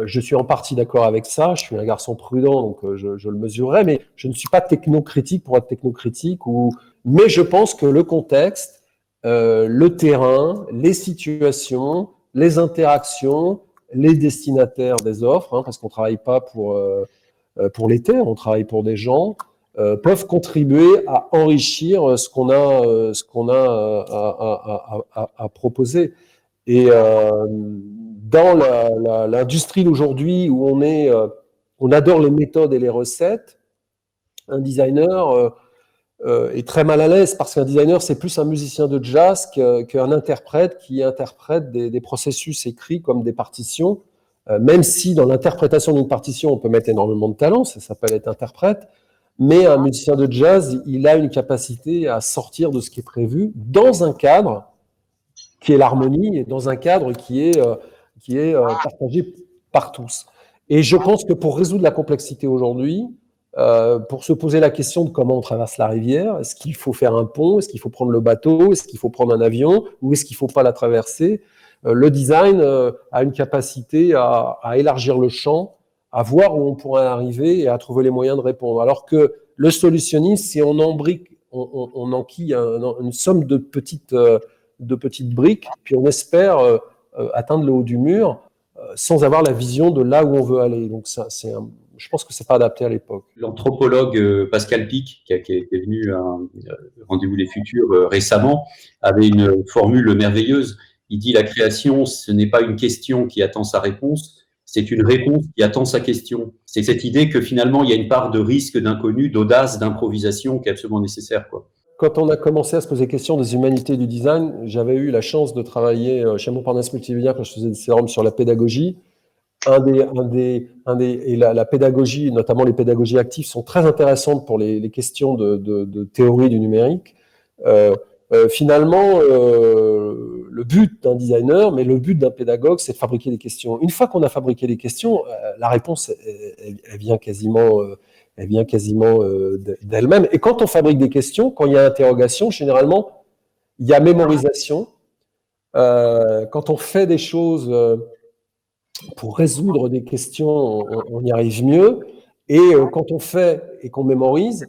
je suis en partie d'accord avec ça. Je suis un garçon prudent, donc je le mesurerai, mais je ne suis pas technocritique pour être technocritique. Mais je pense que le contexte, le terrain, les situations, les interactions, les destinataires des offres, parce qu'on ne travaille pas pour les terres, on travaille pour des gens, peuvent contribuer à enrichir ce qu'on a à proposer. Et dans l'industrie d'aujourd'hui où on adore les méthodes et les recettes, un designer est très mal à l'aise parce qu'un designer, c'est plus un musicien de jazz qu'un interprète qui interprète des processus écrits comme des partitions, même si dans l'interprétation d'une partition, on peut mettre énormément de talent, ça s'appelle être interprète, mais un musicien de jazz, il a une capacité à sortir de ce qui est prévu dans un cadre qui est l'harmonie et dans un cadre qui est partagé par tous. Et je pense que pour résoudre la complexité aujourd'hui, pour se poser la question de comment on traverse la rivière, est-ce qu'il faut faire un pont, est-ce qu'il faut prendre le bateau, est-ce qu'il faut prendre un avion, ou est-ce qu'il ne faut pas la traverser, le design a une capacité à élargir le champ, à voir où on pourrait arriver et à trouver les moyens de répondre. Alors que le solutionnisme, c'est on enquille une somme de petites briques, puis on espère atteindre le haut du mur sans avoir la vision de là où on veut aller. Donc je pense que c'est pas adapté à l'époque. L'anthropologue Pascal Pic, qui est venu à un Rendez-vous des Futurs récemment, avait une formule merveilleuse. Il dit: la création, ce n'est pas une question qui attend sa réponse, c'est une réponse qui attend sa question. C'est cette idée que finalement, il y a une part de risque, d'inconnu, d'audace, d'improvisation qui est absolument nécessaire, quoi. Quand on a commencé à se poser la question des humanités du design, j'avais eu la chance de travailler chez Montparnasse Multimédia quand je faisais des sérum sur la pédagogie. La pédagogie, notamment les pédagogies actives, sont très intéressantes pour les questions de théorie du numérique. finalement, le but d'un designer, mais le but d'un pédagogue, c'est de fabriquer des questions. Une fois qu'on a fabriqué les questions, la réponse, elle vient quasiment d'elle-même. Et quand on fabrique des questions, quand il y a interrogation, généralement, il y a mémorisation. Quand on fait des choses pour résoudre des questions, on y arrive mieux. Et quand on fait et qu'on mémorise,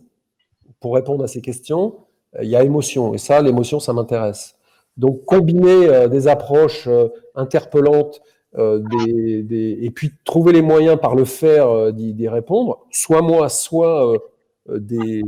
pour répondre à ces questions, il y a émotion. Et ça, l'émotion, ça m'intéresse. Donc, combiner des approches interpellantes et puis trouver les moyens par le faire d'y répondre, soit moi, soit des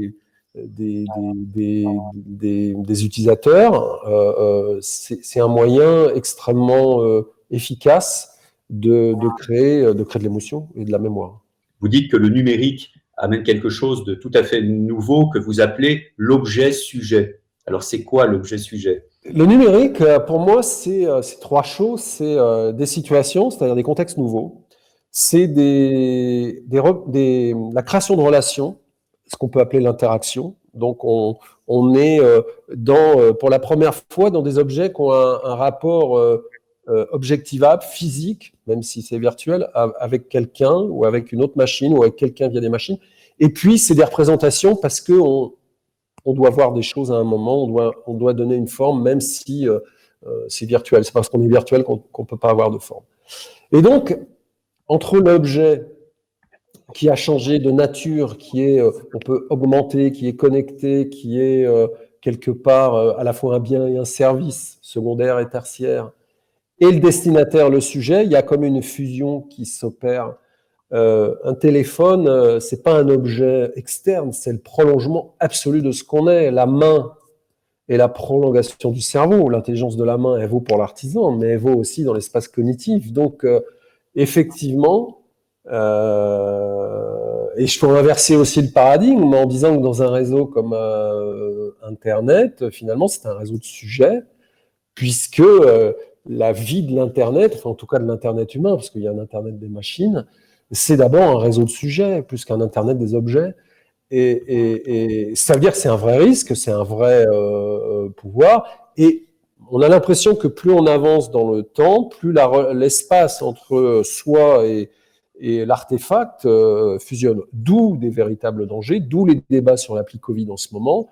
utilisateurs, c'est un moyen extrêmement efficace de créer de l'émotion et de la mémoire. Vous dites que le numérique amène quelque chose de tout à fait nouveau que vous appelez l'objet-sujet. Alors, c'est quoi l'objet-sujet? Le numérique, pour moi, c'est trois choses. C'est des situations, c'est-à-dire des contextes nouveaux. C'est la création de relations, ce qu'on peut appeler l'interaction. Donc, on est pour la première fois dans des objets qui ont un rapport objectivable, physique, même si c'est virtuel, avec quelqu'un ou avec une autre machine ou avec quelqu'un via des machines. Et puis, c'est des représentations parce que on doit voir des choses à un moment, on doit donner une forme, même si c'est virtuel. C'est parce qu'on est virtuel qu'on ne peut pas avoir de forme. Et donc, entre l'objet qui a changé de nature, on peut augmenter, qui est connecté, qui est quelque part à la fois un bien et un service, secondaire et tertiaire, et le destinataire, le sujet, il y a comme une fusion qui s'opère. Un téléphone, c'est pas un objet externe, c'est le prolongement absolu de ce qu'on est. La main est la prolongation du cerveau. L'intelligence de la main, elle vaut pour l'artisan, mais elle vaut aussi dans l'espace cognitif. Donc, effectivement, et je peux inverser aussi le paradigme en disant que dans un réseau comme Internet, finalement, c'est un réseau de sujets, puisque la vie de l'Internet, enfin en tout cas de l'Internet humain, parce qu'il y a un Internet des machines, c'est d'abord un réseau de sujets, plus qu'un Internet des objets. Et ça veut dire que c'est un vrai risque, c'est un vrai pouvoir. Et on a l'impression que plus on avance dans le temps, plus l'espace entre soi et l'artefact fusionne. D'où des véritables dangers, d'où les débats sur l'appli Covid en ce moment,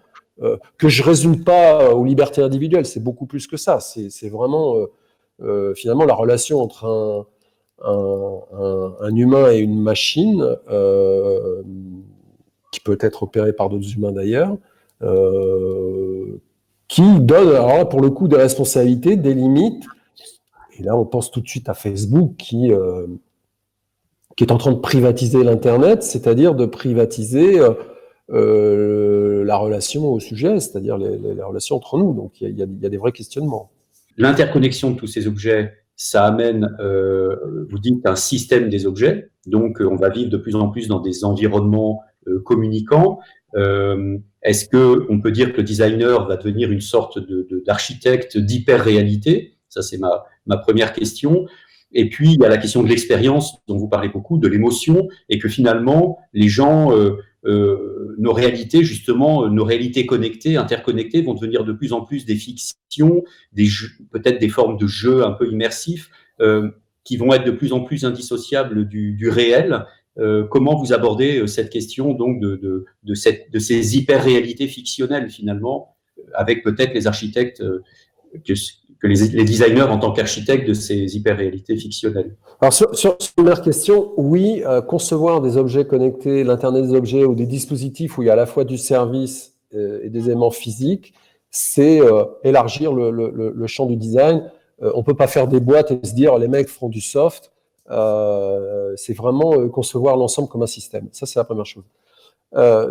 que je résume pas aux libertés individuelles, c'est beaucoup plus que ça. C'est vraiment finalement la relation entre un humain et une machine qui peut être opérée par d'autres humains d'ailleurs, qui donne alors là, pour le coup des responsabilités, des limites. Et là, on pense tout de suite à Facebook qui est en train de privatiser l'Internet, c'est-à-dire de privatiser la relation au sujet, c'est-à-dire les relations entre nous. Donc, il y a des vrais questionnements. L'interconnexion de tous ces objets, ça amène, vous dites, un système des objets. Donc, on va vivre de plus en plus dans des environnements communicants. Est-ce qu'on peut dire que le designer va devenir une sorte d'architecte d'hyper-réalité? Ça, c'est ma première question. Et puis, il y a la question de l'expérience dont vous parlez beaucoup, de l'émotion, et que finalement, les gens, nos réalités, justement, nos réalités connectées, interconnectées, vont devenir de plus en plus des fictions, peut-être des formes de jeux un peu immersifs, qui vont être de plus en plus indissociables du réel. Comment vous abordez cette question donc de ces hyper-réalités fictionnelles, finalement, avec peut-être les architectes que les designers en tant qu'architectes de ces hyper-réalités fictionnelles? Alors, sur la première question, oui, concevoir des objets connectés, l'Internet des objets ou des dispositifs où il y a à la fois du service et des éléments physiques, c'est élargir le champ du design. On peut pas faire des boîtes et se dire les mecs feront du soft. C'est vraiment concevoir l'ensemble comme un système. Ça, c'est la première chose.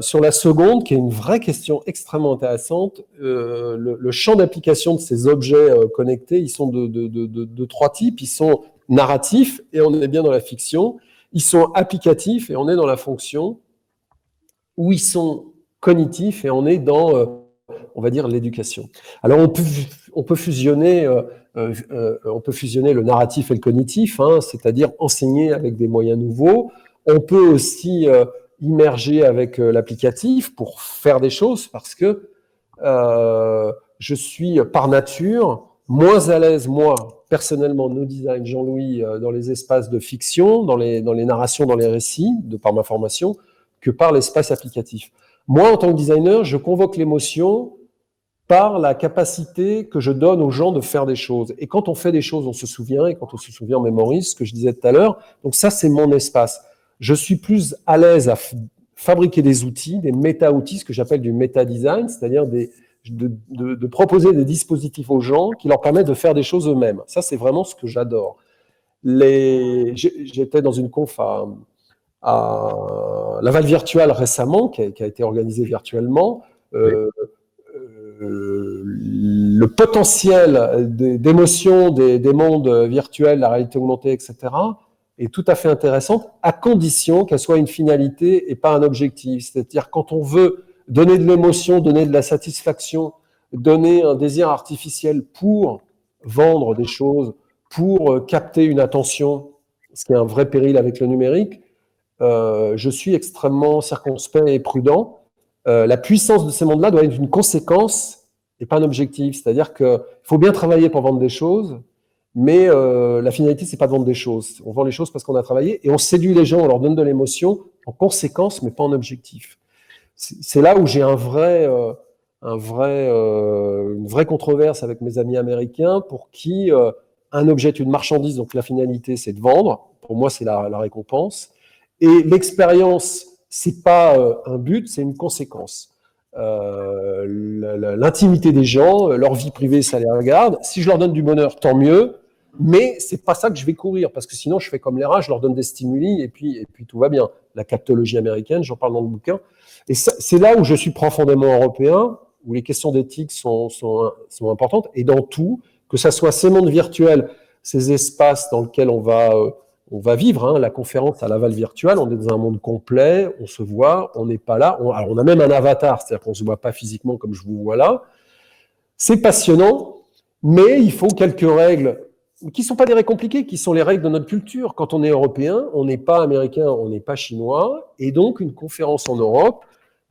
Sur la seconde, qui est une vraie question extrêmement intéressante, le champ d'application de ces objets connectés, ils sont de trois types. Ils sont narratifs, et on est bien dans la fiction. Ils sont applicatifs, et on est dans la fonction. Ou ils sont cognitifs, et on est dans, on va dire, l'éducation. Alors, on peut fusionner le narratif et le cognitif, hein, c'est-à-dire enseigner avec des moyens nouveaux. On peut aussi immerger avec l'applicatif pour faire des choses, parce que je suis par nature moins à l'aise, moi, personnellement, no design, Jean-Louis, dans les espaces de fiction, dans les narrations, dans les récits, de par ma formation, que par l'espace applicatif. Moi, en tant que designer, je convoque l'émotion par la capacité que je donne aux gens de faire des choses. Et quand on fait des choses, on se souvient, et quand on se souvient, on mémorise, ce que je disais tout à l'heure. Donc ça, c'est mon espace. Je suis plus à l'aise à fabriquer des outils, des méta-outils, ce que j'appelle du méta-design, c'est-à-dire de proposer des dispositifs aux gens qui leur permettent de faire des choses eux-mêmes. Ça, c'est vraiment ce que j'adore. J'étais dans une conf à Laval Virtual récemment, qui a été organisée virtuellement. Le potentiel d'émotion des mondes virtuels, la réalité augmentée, etc., est tout à fait intéressante, à condition qu'elle soit une finalité et pas un objectif. C'est-à-dire, quand on veut donner de l'émotion, donner de la satisfaction, donner un désir artificiel pour vendre des choses, pour capter une attention, ce qui est un vrai péril avec le numérique, je suis extrêmement circonspect et prudent. La puissance de ces mondes-là doit être une conséquence et pas un objectif. C'est-à-dire qu'il faut bien travailler pour vendre des choses, mais la finalité, c'est pas de vendre des choses. On vend les choses parce qu'on a travaillé et on séduit les gens, on leur donne de l'émotion en conséquence, mais pas en objectif. C'est là où j'ai une vraie controverse avec mes amis américains pour qui un objet est une marchandise, donc la finalité, c'est de vendre. Pour moi, c'est la récompense. Et l'expérience, c'est pas un but, c'est une conséquence. L'intimité des gens, leur vie privée, ça les regarde. Si je leur donne du bonheur, tant mieux. Mais c'est pas ça que je vais courir, parce que sinon je fais comme les rats, je leur donne des stimuli et puis tout va bien. La captologie américaine, j'en parle dans le bouquin. Et c'est là où je suis profondément européen, où les questions d'éthique sont importantes. Et dans tout, que ça soit ces mondes virtuels, ces espaces dans lesquels on va vivre, hein, la conférence à Laval Virtual, on est dans un monde complet, on se voit, on n'est pas là. Alors on a même un avatar, c'est-à-dire qu'on ne se voit pas physiquement comme je vous vois là. C'est passionnant, mais il faut quelques règles qui ne sont pas des règles compliquées, qui sont les règles de notre culture. Quand on est européen, on n'est pas américain, on n'est pas chinois, et donc une conférence en Europe,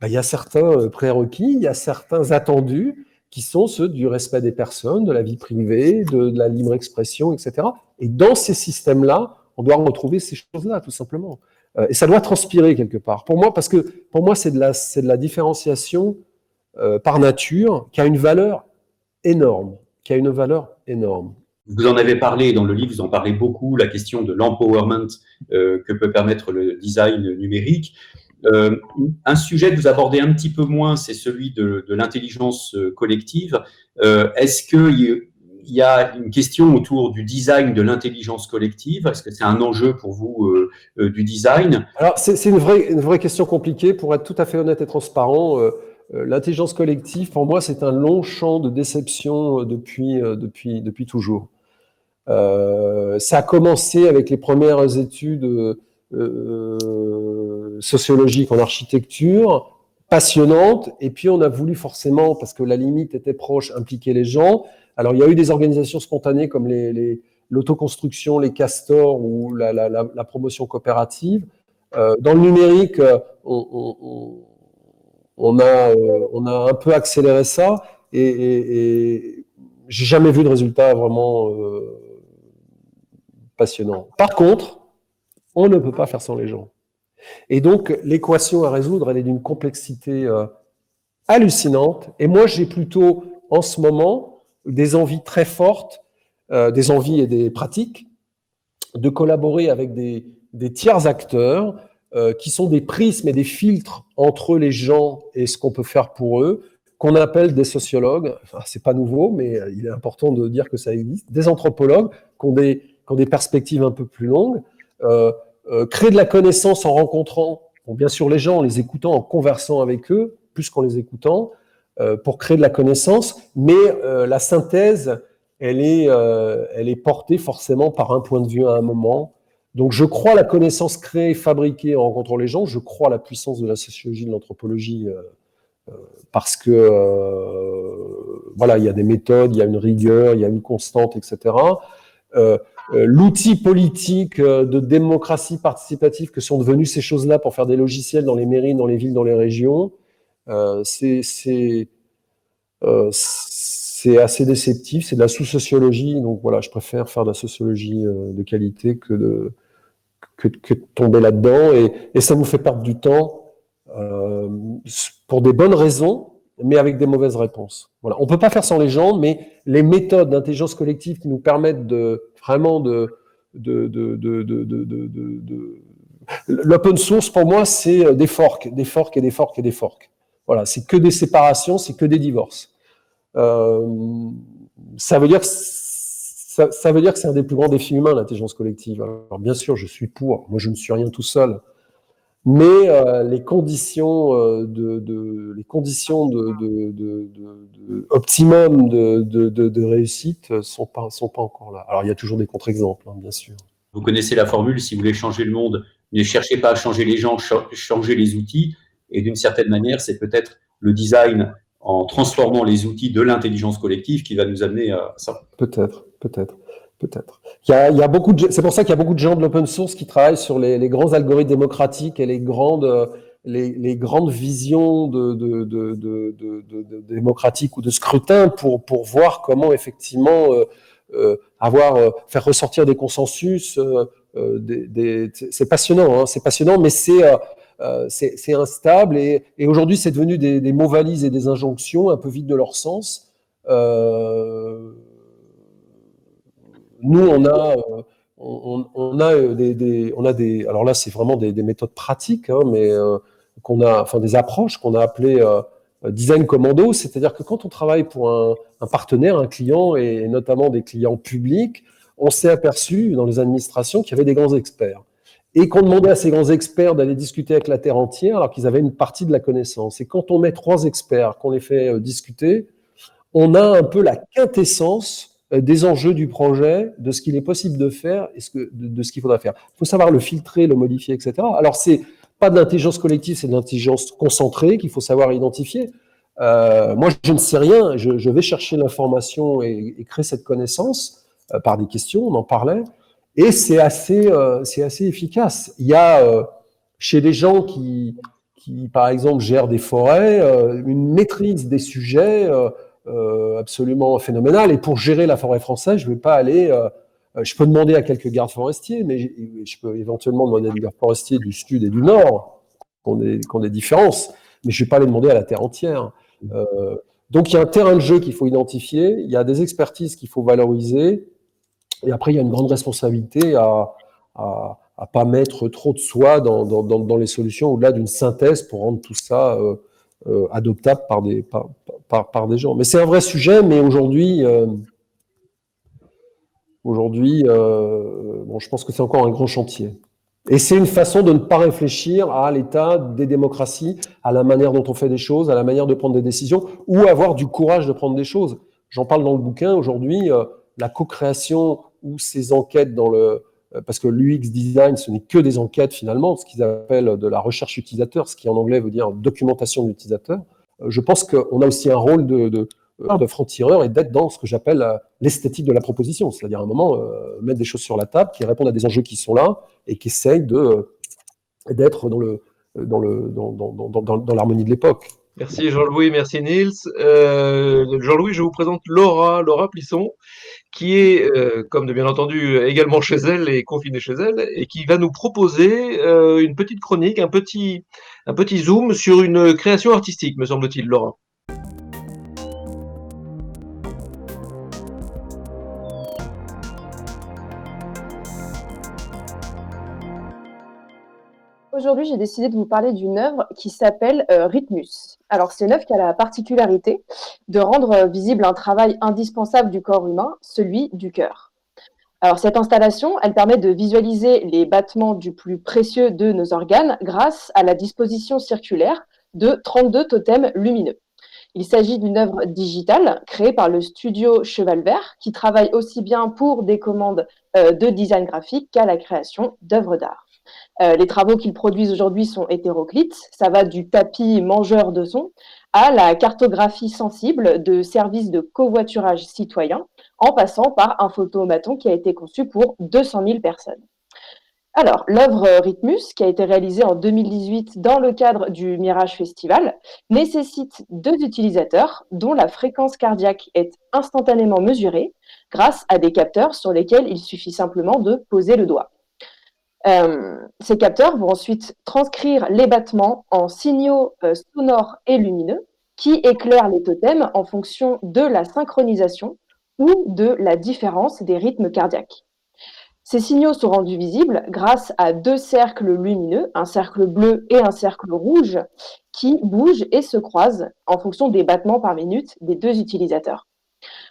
il y a certains prérequis, il y a certains attendus qui sont ceux du respect des personnes, de la vie privée, de la libre expression, etc. Et dans ces systèmes-là, on doit retrouver ces choses-là, tout simplement. Et ça doit transpirer quelque part. Pour moi, parce que pour moi, c'est de la différenciation par nature qui a une valeur énorme, Vous en avez parlé dans le livre, vous en parlez beaucoup, la question de l'empowerment que peut permettre le design numérique. Un sujet que vous abordez un petit peu moins, c'est celui de l'intelligence collective. Est-ce qu'il y a une question autour du design de l'intelligence collective? Est-ce que c'est un enjeu pour vous du design? Alors, c'est une vraie question compliquée. Pour être tout à fait honnête et transparent, l'intelligence collective, pour moi, c'est un long champ de déception depuis toujours. Ça a commencé avec les premières études sociologiques en architecture, passionnantes, et puis on a voulu forcément, parce que la limite était proche, impliquer les gens. Alors il y a eu des organisations spontanées comme l'autoconstruction, les castors ou la promotion coopérative. Dans le numérique, on a un peu accéléré ça, et j'ai jamais vu de résultat vraiment passionnant. Par contre, on ne peut pas faire sans les gens. Et donc, l'équation à résoudre, elle est d'une complexité hallucinante. Et moi, j'ai plutôt, en ce moment, des envies très fortes, des envies et des pratiques, de collaborer avec des tiers acteurs qui sont des prismes et des filtres entre les gens et ce qu'on peut faire pour eux, qu'on appelle des sociologues. Enfin, c'est pas nouveau, mais il est important de dire que ça existe. Des anthropologues qui ont des perspectives un peu plus longues, créer de la connaissance en rencontrant, bon, bien sûr les gens, en les écoutant, en conversant avec eux, plus qu'en les écoutant, pour créer de la connaissance, mais la synthèse, elle est portée forcément par un point de vue à un moment. Donc je crois à la connaissance créée, fabriquée en rencontrant les gens, je crois à la puissance de la sociologie, de l'anthropologie, parce que voilà, il y a des méthodes, il y a une rigueur, il y a une constante, etc. L'outil politique de démocratie participative que sont devenus ces choses-là pour faire des logiciels dans les mairies, dans les villes, dans les régions, c'est assez déceptif, c'est de la sous-sociologie, donc voilà, je préfère faire de la sociologie de qualité que de tomber là-dedans, et ça nous fait perdre du temps pour des bonnes raisons, mais avec des mauvaises réponses. Voilà. On peut pas faire sans les gens, mais les méthodes d'intelligence collective qui nous permettent vraiment l'open source, pour moi, c'est des forks, des forks et des forks et des forks. Voilà, c'est que des séparations, c'est que des divorces. Ça veut dire que c'est un des plus grands défis humains, l'intelligence collective. Alors bien sûr, je suis pour. Moi, je ne suis rien tout seul. Mais les conditions optimum de réussite sont pas encore là. Alors il y a toujours des contre-exemples, hein, bien sûr. Vous connaissez la formule, si vous voulez changer le monde, ne cherchez pas à changer les gens, changez les outils. Et d'une certaine manière, c'est peut-être le design en transformant les outils de l'intelligence collective qui va nous amener à ça. Peut-être. Il y a beaucoup c'est pour ça qu'il y a beaucoup de gens de l'open source qui travaillent sur les grands algorithmes démocratiques et les grandes visions de démocratiques ou de scrutin pour voir comment effectivement faire ressortir des consensus. C'est passionnant, hein, c'est passionnant, mais c'est instable, et aujourd'hui c'est devenu des mots valises et des injonctions un peu vides de leur sens. Nous, on a des, alors là, c'est vraiment des méthodes pratiques, hein, mais des approches qu'on a appelées design commando, c'est-à-dire que quand on travaille pour un partenaire, un client, et notamment des clients publics, on s'est aperçu dans les administrations qu'il y avait des grands experts, et qu'on demandait à ces grands experts d'aller discuter avec la terre entière, alors qu'ils avaient une partie de la connaissance. Et quand on met 3 experts, qu'on les fait discuter, on a un peu la quintessence des enjeux du projet, de ce qu'il est possible de faire et de ce qu'il faudra faire. Il faut savoir le filtrer, le modifier, etc. Alors, c'est pas de l'intelligence collective, c'est de l'intelligence concentrée qu'il faut savoir identifier. Moi, je ne sais rien, je vais chercher l'information et créer cette connaissance par des questions, on en parlait, et c'est assez efficace. Il y a chez des gens qui, par exemple, gèrent des forêts, une maîtrise des sujets absolument phénoménal. Et pour gérer la forêt française, je ne vais pas aller. Je peux demander à quelques gardes forestiers, mais je peux éventuellement demander à des gardes forestiers du sud et du nord qui ont des différences, mais je ne vais pas les demander à la terre entière. Donc il y a un terrain de jeu qu'il faut identifier, il y a des expertises qu'il faut valoriser, et après il y a une grande responsabilité à pas mettre trop de soi dans les solutions, au-delà d'une synthèse pour rendre tout ça adoptable par des gens. Mais c'est un vrai sujet, mais aujourd'hui, je pense que c'est encore un grand chantier. Et c'est une façon de ne pas réfléchir à l'état des démocraties, à la manière dont on fait des choses, à la manière de prendre des décisions, ou avoir du courage de prendre des choses. J'en parle dans le bouquin. Aujourd'hui, la co-création ou ces enquêtes parce que l'UX design, ce n'est que des enquêtes finalement, ce qu'ils appellent de la recherche utilisateur, ce qui en anglais veut dire documentation de l'utilisateur. Je pense qu'on a aussi un rôle de franc-tireur et d'être dans ce que j'appelle l'esthétique de la proposition, c'est-à-dire à un moment mettre des choses sur la table qui répondent à des enjeux qui sont là et qui essayent d'être dans l'harmonie de l'époque. Merci Jean-Louis, merci Niels. Jean-Louis, je vous présente Laura Plisson, qui est, comme de bien entendu, également chez elle et confinée chez elle, et qui va nous proposer une petite chronique, un petit zoom sur une création artistique, me semble-t-il, Laura. Aujourd'hui, j'ai décidé de vous parler d'une œuvre qui s'appelle Rhythmus. Alors, c'est une œuvre qui a la particularité de rendre visible un travail indispensable du corps humain, celui du cœur. Alors, cette installation, elle permet de visualiser les battements du plus précieux de nos organes grâce à la disposition circulaire de 32 totems lumineux. Il s'agit d'une œuvre digitale créée par le studio Cheval Vert qui travaille aussi bien pour des commandes de design graphique qu'à la création d'œuvres d'art. Les travaux qu'ils produisent aujourd'hui sont hétéroclites. Ça va du tapis mangeur de son à la cartographie sensible de services de covoiturage citoyen, en passant par un photomaton qui a été conçu pour 200 000 personnes. Alors, l'œuvre Rhythmus, qui a été réalisée en 2018 dans le cadre du Mirage Festival, nécessite 2 utilisateurs dont la fréquence cardiaque est instantanément mesurée grâce à des capteurs sur lesquels il suffit simplement de poser le doigt. Ces capteurs vont ensuite transcrire les battements en signaux sonores et lumineux qui éclairent les totems en fonction de la synchronisation ou de la différence des rythmes cardiaques. Ces signaux sont rendus visibles grâce à 2 cercles lumineux, un cercle bleu et un cercle rouge, qui bougent et se croisent en fonction des battements par minute des 2 utilisateurs.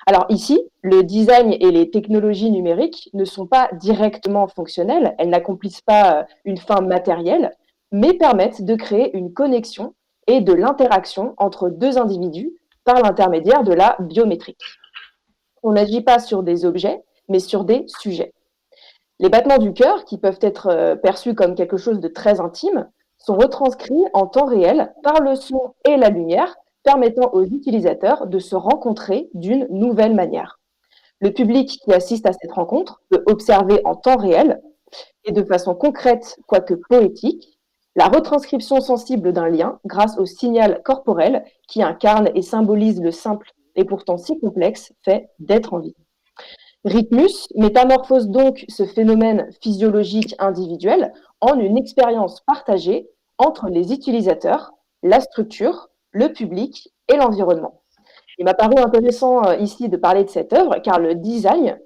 Alors ici, le design et les technologies numériques ne sont pas directement fonctionnelles, elles n'accomplissent pas une fin matérielle, mais permettent de créer une connexion et de l'interaction entre 2 individus par l'intermédiaire de la biométrique. On n'agit pas sur des objets, mais sur des sujets. Les battements du cœur, qui peuvent être perçus comme quelque chose de très intime, sont retranscrits en temps réel par le son et la lumière, permettant aux utilisateurs de se rencontrer d'une nouvelle manière. Le public qui assiste à cette rencontre peut observer en temps réel et de façon concrète, quoique poétique, la retranscription sensible d'un lien grâce au signal corporel qui incarne et symbolise le simple et pourtant si complexe fait d'être en vie. Rhythmus métamorphose donc ce phénomène physiologique individuel en une expérience partagée entre les utilisateurs, la structure, le public et l'environnement. Il m'a paru intéressant ici de parler de cette œuvre car le design,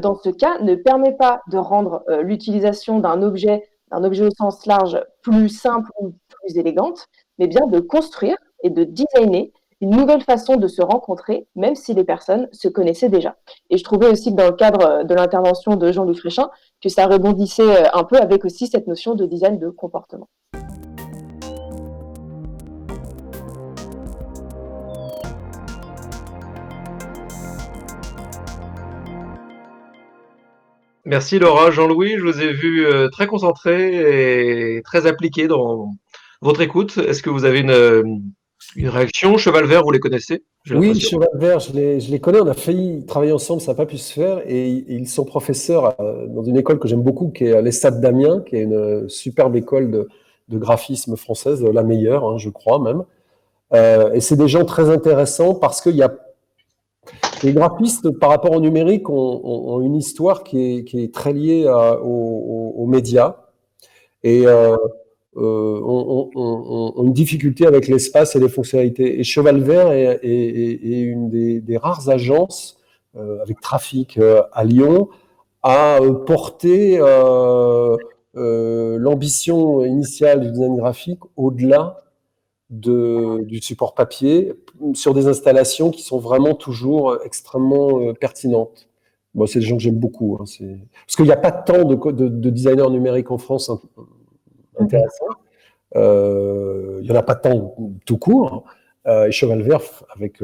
dans ce cas, ne permet pas de rendre l'utilisation d'un objet au sens large plus simple ou plus élégante, mais bien de construire et de designer une nouvelle façon de se rencontrer, même si les personnes se connaissaient déjà. Et je trouvais aussi que dans le cadre de l'intervention de Jean-Louis Fréchin, que ça rebondissait un peu avec aussi cette notion de design de comportement. Merci Laura. Jean-Louis, je vous ai vu très concentré et très appliqué dans votre écoute. Est-ce que vous avez une réaction? Cheval Vert, vous les connaissez? Oui, Cheval Vert, je les connais, on a failli travailler ensemble, ça n'a pas pu se faire, et ils sont professeurs dans une école que j'aime beaucoup, qui est l'ESTAD d'Amiens, qui est une superbe école de graphisme française, la meilleure, hein, je crois même. Et c'est des gens très intéressants parce qu'il y a les graphistes, par rapport au numérique, ont une histoire qui est très liée aux médias et ont une difficulté avec l'espace et les fonctionnalités. Et Cheval Vert est une des rares agences, avec trafic à Lyon, à porter l'ambition initiale du design graphique au-delà du support papier sur des installations qui sont vraiment toujours extrêmement pertinentes. Bon, c'est des gens que j'aime beaucoup. Hein, parce qu'il n'y a pas tant de designers numériques en France intéressants. Il n'y en a pas tant tout court. Et Cheval Vert, avec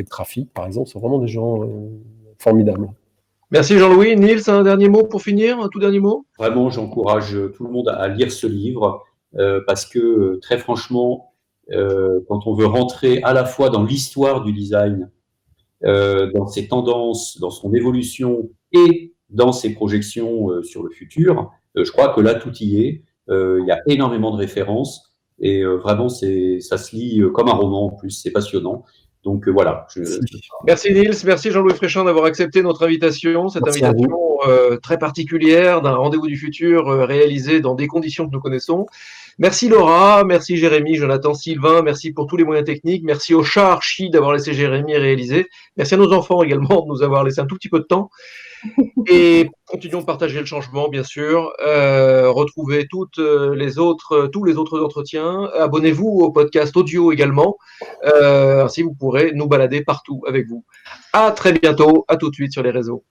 Trafic, par exemple, sont vraiment des gens formidables. Merci Jean-Louis. Nils, un dernier mot pour finir, un tout dernier mot? Vraiment, j'encourage tout le monde à lire ce livre parce que, très franchement, quand on veut rentrer à la fois dans l'histoire du design, dans ses tendances, dans son évolution et dans ses projections sur le futur, je crois que là, tout y est. Il y a énormément de références et vraiment, ça se lit comme un roman en plus, c'est passionnant. Donc voilà. Merci Nils, merci Jean-Louis Fréchin d'avoir accepté notre invitation, cette invitation très particulière d'un rendez-vous du futur réalisé dans des conditions que nous connaissons. Merci Laura, merci Jérémy, Jonathan, Sylvain, merci pour tous les moyens techniques, merci au chat Archie d'avoir laissé Jérémy réaliser, merci à nos enfants également de nous avoir laissé un tout petit peu de temps. Et continuons de partager le changement, bien sûr. Retrouvez tous les autres entretiens. Abonnez-vous au podcast audio également. Ainsi, vous pourrez nous balader partout avec vous. À très bientôt. À tout de suite sur les réseaux.